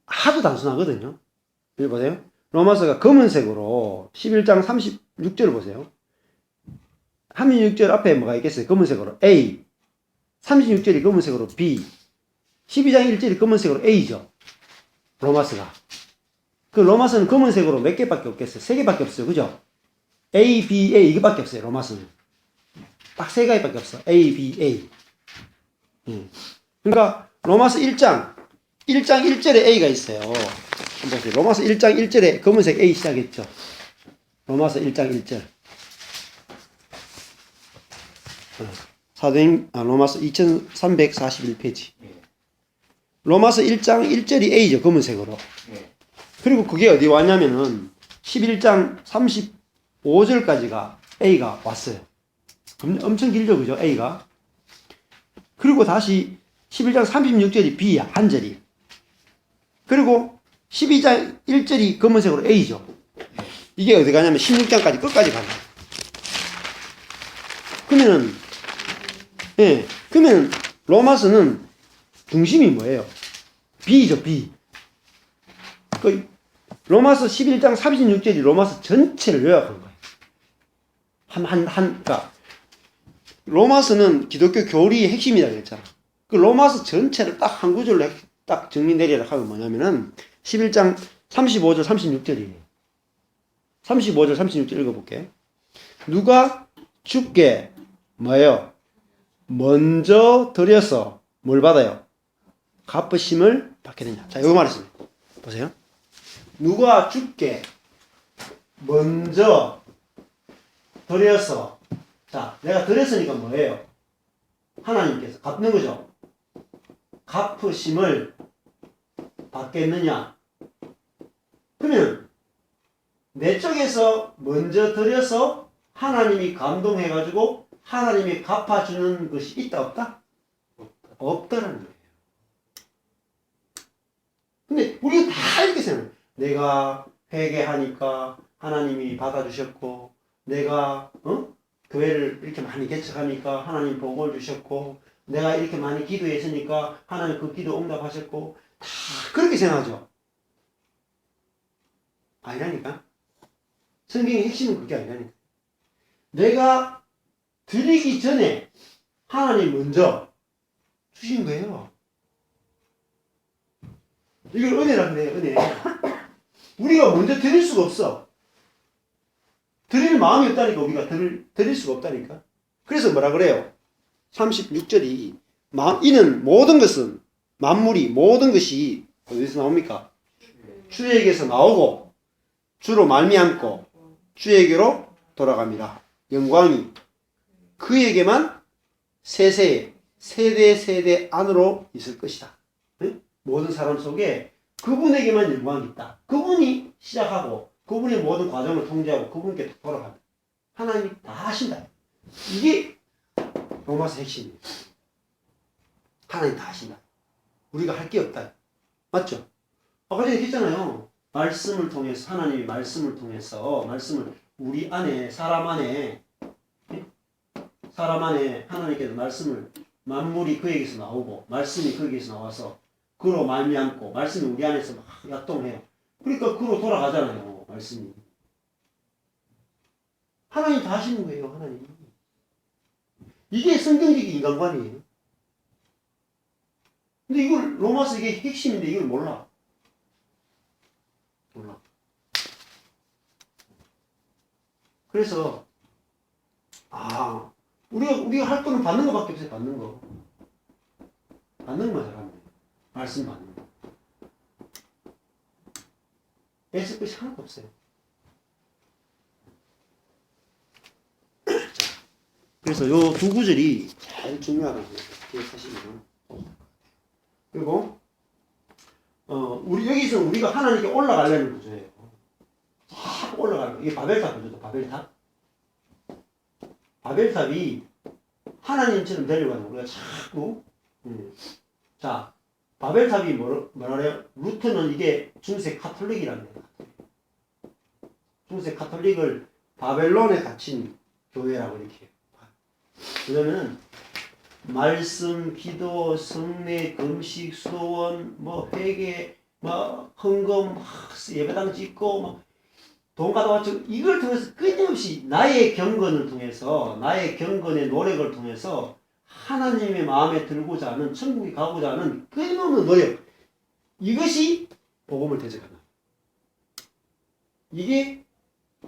하도 단순하거든요. 여기 보세요. 로마서가 검은색으로 11장 36절을 보세요. 36절 앞에 뭐가 있겠어요? 검은색으로 A. 36절이 검은색으로 B. 12장 1절이 검은색으로 A죠. 로마서가. 그 로마서는 검은색으로 몇 개밖에 없겠어요? 3개밖에 없어요. 그죠? A, B, A 이거밖에 없어요. 로마서는. 딱 3가지밖에 없어. A, B, A. 그러니까 로마서 1장 1절에 A가 있어요. 한번 보세요. 로마서 1장 1절에 검은색 A 시작했죠. 로마서 1장 1절. 로마서 2341페이지. 로마서 1장 1절이 A죠. 검은색으로. 그리고 그게 어디 왔냐면은 11장 35절까지가 A가 왔어요. 엄청 길죠. 그죠? A가. 그리고 다시 11장 36절이 B야. 한 절이. 그리고 12장 1절이 검은색으로 A죠. 이게 어디 가냐면 16장까지 끝까지 간다. 그러면 로마서는 중심이 뭐예요? B죠, B. 그 로마서 11장 36절이 로마서 전체를 요약한 거예요. 그러니까 로마서는 기독교 교리의 핵심이라고 했잖아. 그 로마서 전체를 딱 한 구절로 딱 정리 내리라 하면 뭐냐면은 11장 35절 36절이에요. 35절 36절 읽어볼게. 누가 주께 뭐예요? 먼저 드려서 뭘 받아요? 갚으심을 받게 되냐. 자, 이거 말했습니다. 보세요. 누가 주께 먼저 드려서, 자, 내가 드렸으니까 뭐예요? 하나님께서 갚는 거죠. 갚으심을 받겠느냐? 그러면 내 쪽에서 먼저 드려서 하나님이 감동해가지고 하나님이 갚아주는 것이 있다 없다? 없다라는 거예요. 근데 우리가 다 이렇게 생각해요. 내가 회개하니까 하나님이 받아주셨고, 내가 교회를 이렇게 많이 개척하니까 하나님 복을 주셨고, 내가 이렇게 많이 기도했으니까 하나님 그 기도 응답하셨고, 다 그렇게 생각하죠. 아니라니까. 성경의 핵심은 그게 아니라니까. 내가 드리기 전에 하나님 먼저 주신 거예요. 이걸 은혜라 그래요, 은혜. 우리가 먼저 드릴 수가 없어. 드릴 마음이 없다니까, 우리가 드릴 수가 없다니까. 그래서 뭐라 그래요? 36절이, 이는 모든 것은, 만물이, 모든 것이 어디서 나옵니까? 주에게서 나오고, 주로 말미암고, 주에게로 돌아갑니다. 영광이 그에게만 세대 안으로 있을 것이다. 네? 모든 사람 속에 그분에게만 영광이 있다. 그분이 시작하고 그분이 모든 과정을 통제하고 그분께 돌아간다. 하나님이 다 하신다. 이게 로마서 핵심이에요. 하나님 다 하신다. 우리가 할 게 없다. 맞죠? 아까 전에 했잖아요. 말씀을 통해서, 하나님이 말씀을 통해서, 말씀을 우리 안에, 사람 안에 하나님께서 말씀을, 만물이 그에게서 나오고 말씀이 그에게서 나와서 그로 말미암고 말씀이 우리 안에서 막 약동해요. 그러니까 그로 돌아가잖아요. 말씀이. 하나님 다 하시는 거예요. 하나님. 이게 성경적인 인간관이에요. 근데 이걸 로마서 이게 핵심인데 이걸 몰라. 그래서 우리가 할 거는 받는 거밖에 없어요. 받는 거. 받는 것만 잘하면 돼요. 말씀 받는 거. 애쓸 것이 하나도 없어요. 그래서 요 두 구절이 제일 중요하다고 기억하시면. 그리고 우리 여기서 우리가 하나님께 올라가려는 구조예요. 자꾸 올라가는 거. 이게 바벨탑 구조죠. 바벨탑. 바벨탑이 하나님처럼 되려고 우리가 자꾸 자, 바벨탑이 뭐라 그래요? 루트는 이게 중세 카톨릭이라는 거예요. 중세 카톨릭을 바벨론에 갇힌 교회라고 이렇게 해요. 왜냐면은 말씀, 기도, 성례, 금식, 수도원, 회개, 헌금, 예배당 짓고, 돈 가져왔죠. 이걸 통해서 끊임없이 나의 경건을 통해서, 나의 경건의 노력을 통해서 하나님의 마음에 들고자 하는, 천국에 가고자 하는 끊임없는 노력. 이것이 복음을 대적하는 거예요. 이게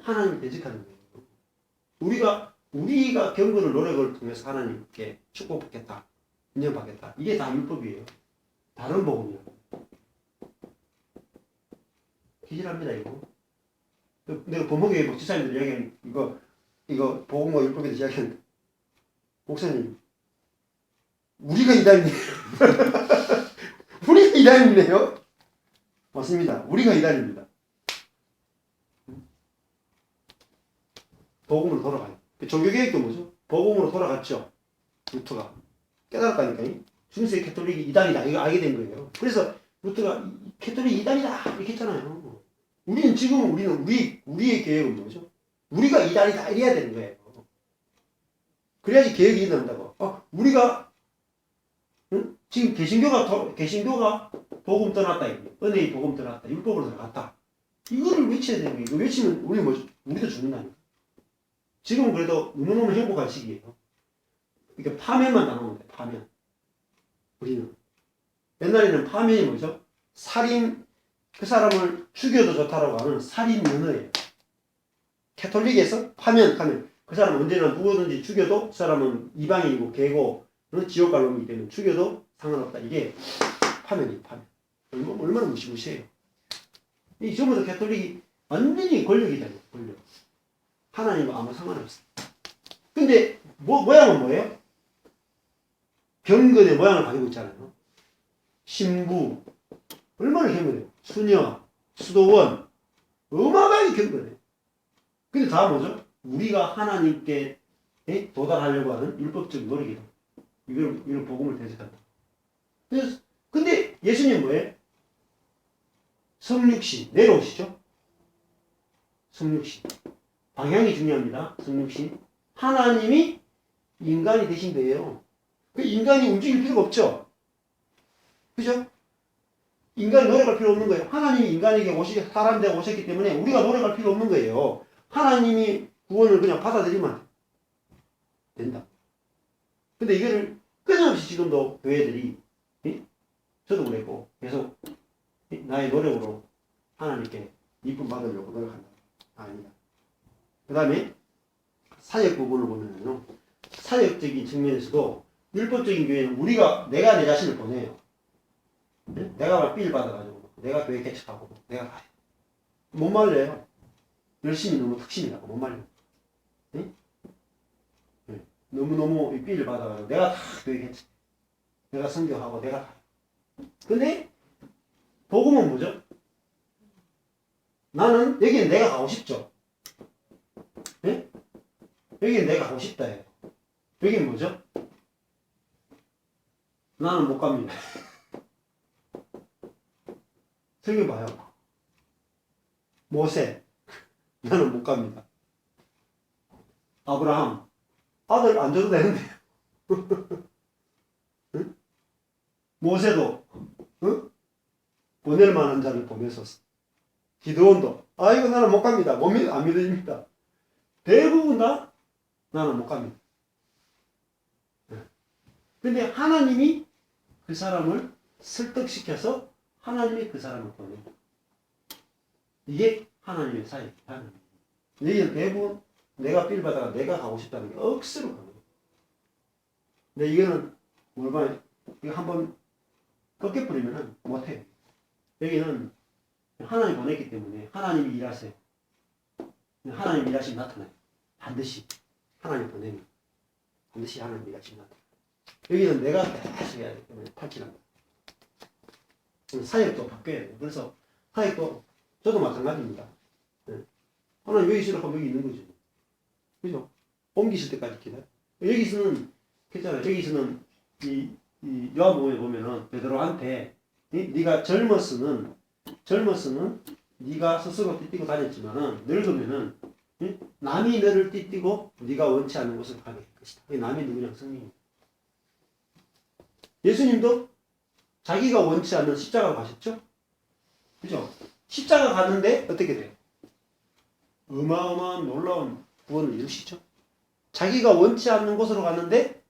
하나님을 대적하는 거예요. 우리가 경건을 노력을 통해서 하나님께 축복받겠다, 인정받겠다. 이게 다 율법이에요. 다른 복음이에요. 기질합니다, 이거. 내가 범목에 목사님들 이야기하는 이거 복음과 율법에 대해서 이야기하는데, 목사님, 우리가 이단이네요. 우리가 이단이네요. 맞습니다. 우리가 이단입니다. 복음으로 돌아가요. 종교개혁도 뭐죠? 복음으로 돌아갔죠. 루터가 깨달았다니까요. 중세 캐톨릭이 이단이다. 이거 알게 된 거예요. 그래서 루터가 캐톨릭 이단이다 이렇게 했잖아요. 우리의 계획은 뭐죠? 우리가 이단이다 이래야 되는 거예요. 그래야지 계획이 일어난다고. 우리가 지금 개신교가 복음 떠났다. 은혜의 복음 떠났다. 율법으로 들어갔다. 이거를 외쳐야 되는 거예요. 이거 외치면 우리도 죽는다니까. 지금은 그래도 너무너무 행복한 시기예요. 이게 파면만 당하면 돼. 파면. 우리는 옛날에는 파면이 뭐죠? 살인, 그 사람을 죽여도 좋다라고 하는 살인 면허예요. 캐톨릭에서 파면. 그 사람은 언제나 누구든지 죽여도 그 사람은 이방인이고 개고 지옥 갈 놈이기 때문에 죽여도 상관없다. 이게 파면이에요, 파면. 얼마나 무시무시해요. 이 전부 다 가톨릭이 완전히 권력이잖아요, 권력. 하나님과 아무 상관없어. 근데, 모양은 뭐예요? 경건의 모양을 가지고 있잖아요. 신부, 얼마나 경건해요. 수녀, 수도원, 어마어마하게 경건해요. 근데 다 뭐죠? 우리가 하나님께 도달하려고 하는 율법적 노력이다. 이걸 복음을 대적한다. 그래서 근데 예수님 뭐예요? 성육신 내려오시죠. 성육신 방향이 중요합니다. 성육신 하나님이 인간이 되신 거예요. 그 인간이 움직일 필요가 없죠. 그죠? 인간이 노력할 필요 없는 거예요. 하나님이 인간에게 사람 되어 오셨기 때문에 우리가 노력할 필요 없는 거예요. 하나님이 구원을 그냥 받아들이면 된다. 근데 이거를 끊임없이 지금도 교회들이 저도 그랬고 계속 나의 노력으로 하나님께 이쁨 받으려고 노력한다. 아닙니다. 그 다음에 사역 부분을 보면요. 사역적인 측면에서도 율법적인 교회는 내가 내 자신을 보내요. 내가 막 삘 받아가지고 내가 교회 개척하고 내가 가요. 못 말려요. 열심히 너무 특심이라고 못 말려. 너무너무 삘을 받아가지고 내가 다 교회 개척, 내가 선교하고 내가 가요. 근데 복음은 뭐죠? 나는 여기는 내가 가고 싶죠. 여기는 내가 가고 싶다 해요. 여기는 뭐죠? 나는 못 갑니다. 설교봐요. 모세, 나는 못 갑니다. 아브라함, 아들 안 줘도 되는데. 응? 모세도, 응? 보낼 만한 자를 보내소서. 기드온도, 이거 나는 못 갑니다. 안 믿어집니다. 대부분 다 나는 못 갑니다. 근데 하나님이 그 사람을 설득시켜서 하나님이 그 사람을 보내고 이게 하나님의 사역이다. 여기는 대부분 내가 삘 받아가 내가 가고 싶다는 게 억수로 가는 거예요. 근데 이거는 뭘 봐요? 이거 한번 꺾여버리면 못해요. 여기는 하나님 보냈기 때문에 하나님이 일하세요. 하나님 일하시면 나타나요. 반드시 하나님 보내면 반드시 하나님 일하시면 나타나요. 여기는 내가 계속 해야 되기 때문에 탈진합니다. 사역도 바뀌어야 돼요. 그래서 사역도 저도 마찬가지입니다. 하나님 여기 있으라고 하면 여기 있는 거죠. 그죠? 옮기실 때까지 기다려. 여기서는 괜찮아요. 여기서는 이 요한복음에 보면은 베드로한테 네가 젊었으면 네가 스스로 띠띠고 다녔지만은 늙으면은 남이 너를 띠띠고 네가 원치 않는 곳을 가게 할 것이다. 남이 누구냐? 성령입니다. 예수님도 자기가 원치 않는 십자가로 가셨죠? 그죠? 십자가 가는데 어떻게 돼요? 어마어마한 놀라운 구원을 이루시죠? 자기가 원치 않는 곳으로 갔는데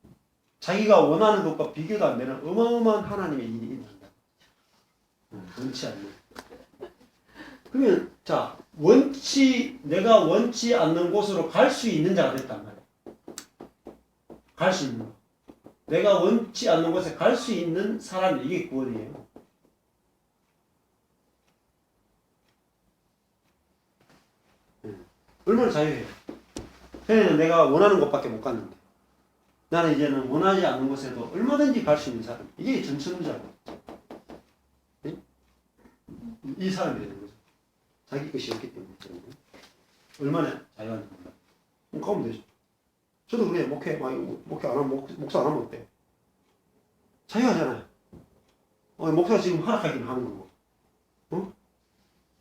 자기가 원하는 것과 비교도 안 되는 어마어마한 하나님의 일이 일어난다. 원치 않는. 그러면 자 내가 원치 않는 곳으로 갈 수 있는 자가 됐단 말이에요. 갈 수 있는 거. 내가 원치 않는 곳에 갈 수 있는 사람, 이게 구원이에요. 얼마나 자유해요. 전에는 내가 원하는 곳밖에 못 갔는데 나는 이제는 원하지 않는 곳에도 얼마든지 갈 수 있는 사람. 이게 전천후자고. 이 사람이 되는 거죠. 자기 것이 없기 때문에. 얼마나 자유한지 몰라. 그럼 가면 되죠. 저도 그래요. 목회 안 하면, 목사 안 하면 어때? 자유하잖아요. 목사가 지금 허락하기는 하는 거고.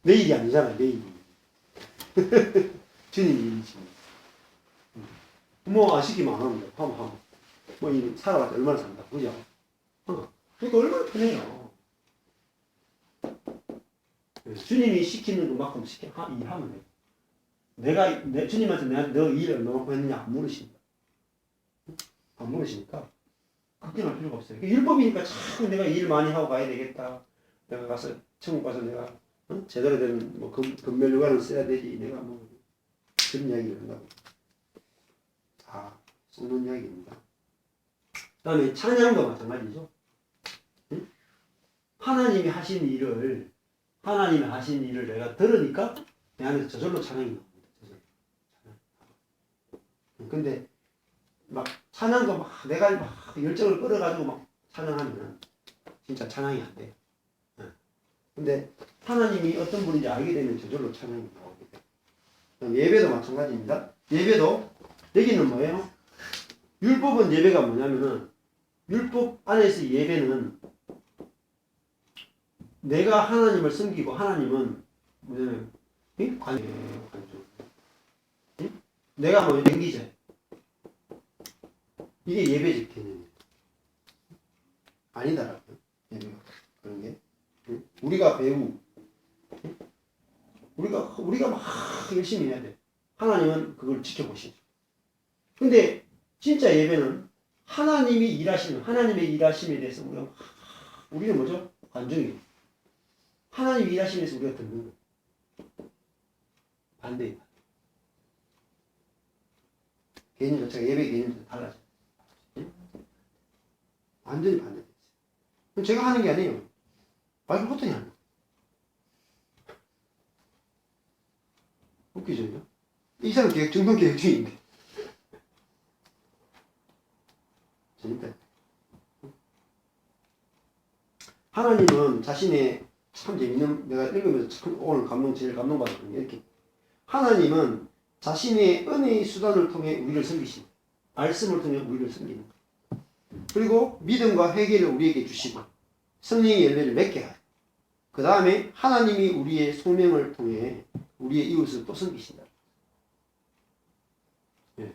내 일이 아니잖아요. 내 일이. 주님 일이지. 안 시키면 안 하면 돼. 하면. 이 살아봤자 얼마나 산다. 그죠? 그러니까 얼마나 편해요. 주님이 시키는 것만큼 일하면 돼. 주님한테 너 일 얼마만큼 했느냐 안 물으십니다. 안 물으시니까 걱정할 필요가 없어요. 율법이니까 참 내가 일 많이 하고 가야 되겠다. 내가 가서 천국 가서 내가 제대로 된 금멸류관을 써야 되지. 내가 그런 이야기를 한다고. 다 쏘는 이야기입니다. 그 다음에 찬양도 마찬가지죠. 하나님이 하신 일을 내가 들으니까 내 안에서 저절로 찬양이 나옵니다. 저절로. 근데 막 찬양도 막 내가 막 열정을 끌어가지고 막 찬양하면 진짜 찬양이 안 돼요. 근데 하나님이 어떤 분인지 알게 되면 저절로 찬양이 나오게 돼요. 예배도 마찬가지입니다. 예배도 여기는 뭐예요? 율법은 예배가 뭐냐면은 율법 안에서 예배는 내가 하나님을 섬기고 하나님은 뭐냐면 내가 뭐 연기제 이게 예배적 개념이에요. 아니다라고요. 예배가 그런 게 우리가 배우 우리가 막 열심히 해야 돼. 하나님은 그걸 지켜보시죠. 근데 진짜 예배는 하나님이 일하시는 하나님의 일하심에 대해서 우리는 뭐죠? 관중이에요. 하나님이 일하시면서 우리가 듣는 거. 반대예요. 개념 자체가 예배 개념이 달라져요. 완전히 반대돼요. 그럼 제가 하는 게 아니에요. 마이크 호턴이 하는 거예요. 웃기죠, 이거? 이 사람 정통 계획주의인데. 재밌다. 하나님은 자신의 참 재밌는, 내가 읽으면서 참 오늘 제일 감동받았던 게 이렇게. 하나님은 자신의 은혜의 수단을 통해 우리를 섬기십니다. 말씀을 통해 우리를 섬기는 거예요. 그리고 믿음과 회개를 우리에게 주시고 성령의 열매를 맺게 하요. 그 다음에 하나님이 우리의 소명을 통해 우리의 이웃을 또 섬기신다. 예.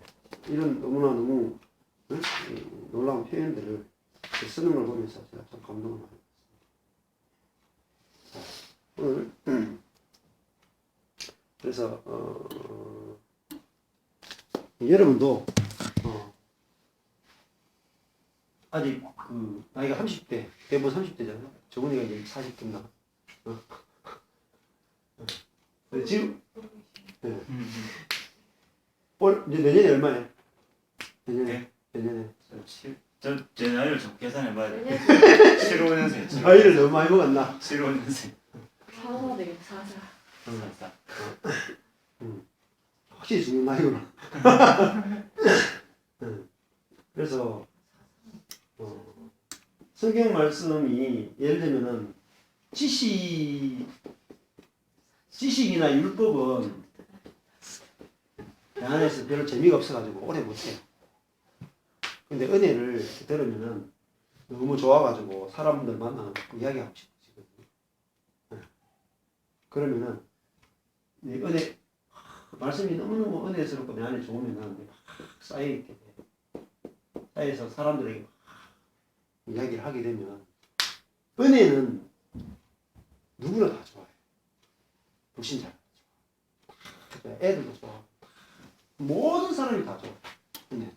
이런 너무 놀라운 표현들을 쓰는 걸 보면서 제가 좀 감동을 많이 받았습니다. 오늘 그래서 여러분도 아직 그 나이가 30대, 대부분 30대잖아요. 저분이가 이제 40대인가. 지금 네. 이제 내년에 얼마예요? 내년에. 제 나이를 좀 계산해봐야 돼. 75년생. 나이를 너무 많이 먹었나? 75년생. 사사 되겠다. 사사. 확실히 중요한 나이구나. 그래서 성경 말씀이 예를 들면은 지식이나 율법은 내 안에서 별로 재미가 없어가지고 오래 못해요. 근데 은혜를 들으면은 너무 좋아가지고 사람들 만나서 이야기하고 싶어지거든요. 그러면은 은혜 말씀이 너무너무 은혜스럽고 내 안에 좋으면은 막 쌓여있게 돼. 쌓여서 사람들에게 막 이야기를 하게 되면 은혜는 누구나 다 좋아해요. 불신자도 좋아. 애들도 좋아. 모든 사람이 다 좋아. 은혜.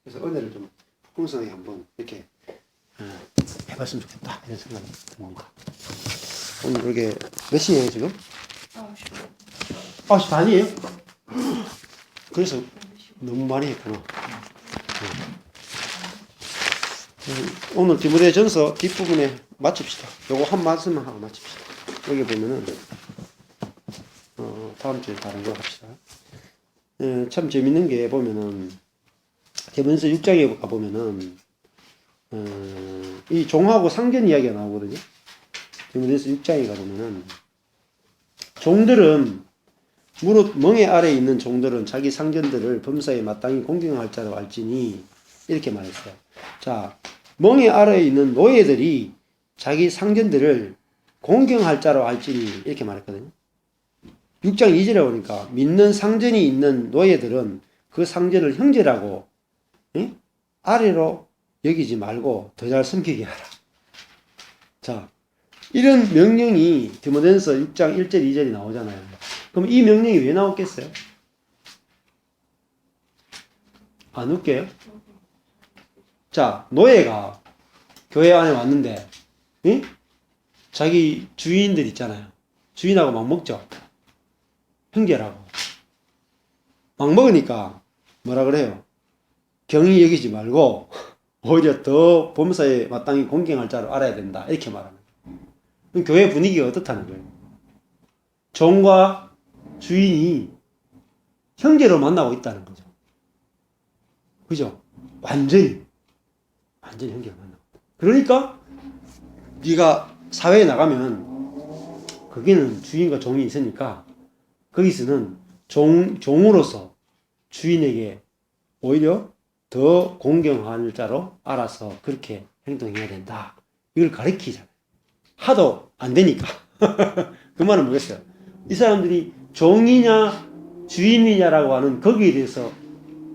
그래서 은혜를 좀 풍성하게 한번 이렇게 해봤으면 좋겠다 이런 생각이 듭니다. 오늘 이렇게 몇 시예요 지금? 9시 반이에요? 그래서 너무 많이 했구나. 오늘 디모데전서 뒷부분에 마칩시다. 요거 한 말씀만 하고 마칩시다. 여기 보면은 다음 주에 다른 거 합시다. 참 재밌는 게 보면은 디모데전서 6장에 가보면은 이 종하고 상견 이야기가 나오거든요. 디모데전서 6장에 가보면은 종들은 무릇 멍에 아래에 있는 종들은 자기 상견들을 범사에 마땅히 공경할 자로 알지니 이렇게 말했어요. 자, 멍에 아래에 있는 노예들이 자기 상견들을 공경할 자로 알지니 이렇게 말했거든요. 6장 2절에 보니까 믿는 상전이 있는 노예들은 그 상전을 형제라고 아래로 여기지 말고 더 잘 섬기게 하라. 자, 이런 명령이 디모데전서 6장 1절 2절이 나오잖아요. 그럼 이 명령이 왜 나왔겠어요? 안 웃겨요? 자, 노예가 교회 안에 왔는데 자기 주인들 있잖아요. 주인하고 막 먹죠. 형제라고. 막 먹으니까 뭐라 그래요? 경히 여기지 말고 오히려 더 범사에 마땅히 공경할 자로 알아야 된다. 이렇게 말하는 거예요. 교회 분위기가 어떻다는 거예요. 종과 주인이 형제로 만나고 있다는 거죠. 그죠? 완전히 형제로 만나고. 그러니까 네가 사회에 나가면 거기는 주인과 종이 있으니까 거기서는 종으로서 주인에게 오히려 더 공경할 자로 알아서 그렇게 행동해야 된다. 이걸 가르치잖아요. 하도 안 되니까. 그 말은 뭐겠어요? 이 사람들이 종이냐 주인이냐라고 하는 거기에 대해서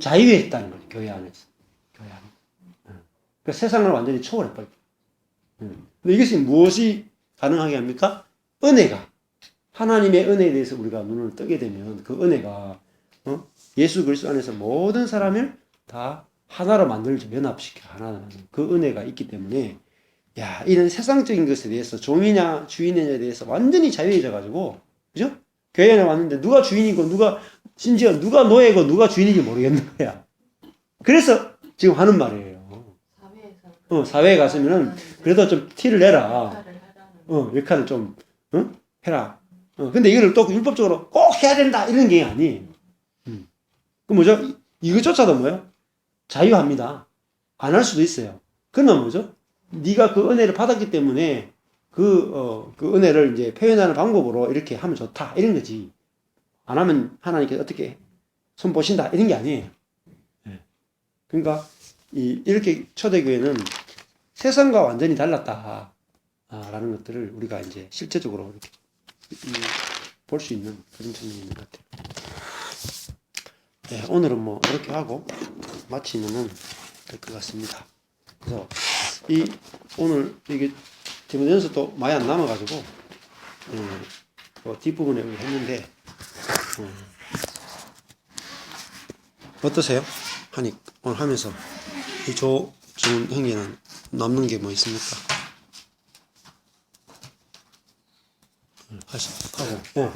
자유했다는 거죠. 교회 안에서. 교회 안에. 그러니까 세상을 완전히 초월해버렸다. 근데 이것이 무엇이 가능하게 합니까? 은혜가. 하나님의 은혜에 대해서 우리가 눈을 뜨게 되면 그 은혜가 예수 그리스도 안에서 모든 사람을 다 하나로 만들죠. 연합시켜 하나로 만들죠. 그 은혜가 있기 때문에 야, 이런 세상적인 것에 대해서 종이냐 주인이냐에 대해서 완전히 자유해져 가지고 그죠? 교회 안에 왔는데 누가 주인이고 심지어 누가 노예고 누가 주인인지 모르겠는 거야. 그래서 지금 하는 말이에요. 사회에 갔으면은 그래도 좀 티를 내라. 역할을 좀 해라. 근데 이거를 또 율법적으로 꼭 해야 된다 이런 게 아니에요. 그 뭐죠? 이것조차도 뭐예요? 자유합니다. 안 할 수도 있어요. 그러면 뭐죠? 네가 그 은혜를 받았기 때문에 그 은혜를 이제 표현하는 방법으로 이렇게 하면 좋다 이런 거지. 안 하면 하나님께서 어떻게 손 보신다 이런 게 아니에요. 그러니까 이렇게 초대교회는 세상과 완전히 달랐다라는 것들을 우리가 이제 실제적으로 이렇게 볼 수 있는 그런 측면이 있는 것 같아요. 네, 오늘은 뭐 이렇게 하고 마치면은 될 것 같습니다. 그래서 오늘 이게 디모데전서 또 많이 안 남아가지고 뒷부분에 했는데 어떠세요? 오늘 하면서 이 조준 형제는 남는 게 뭐 있습니까? 하고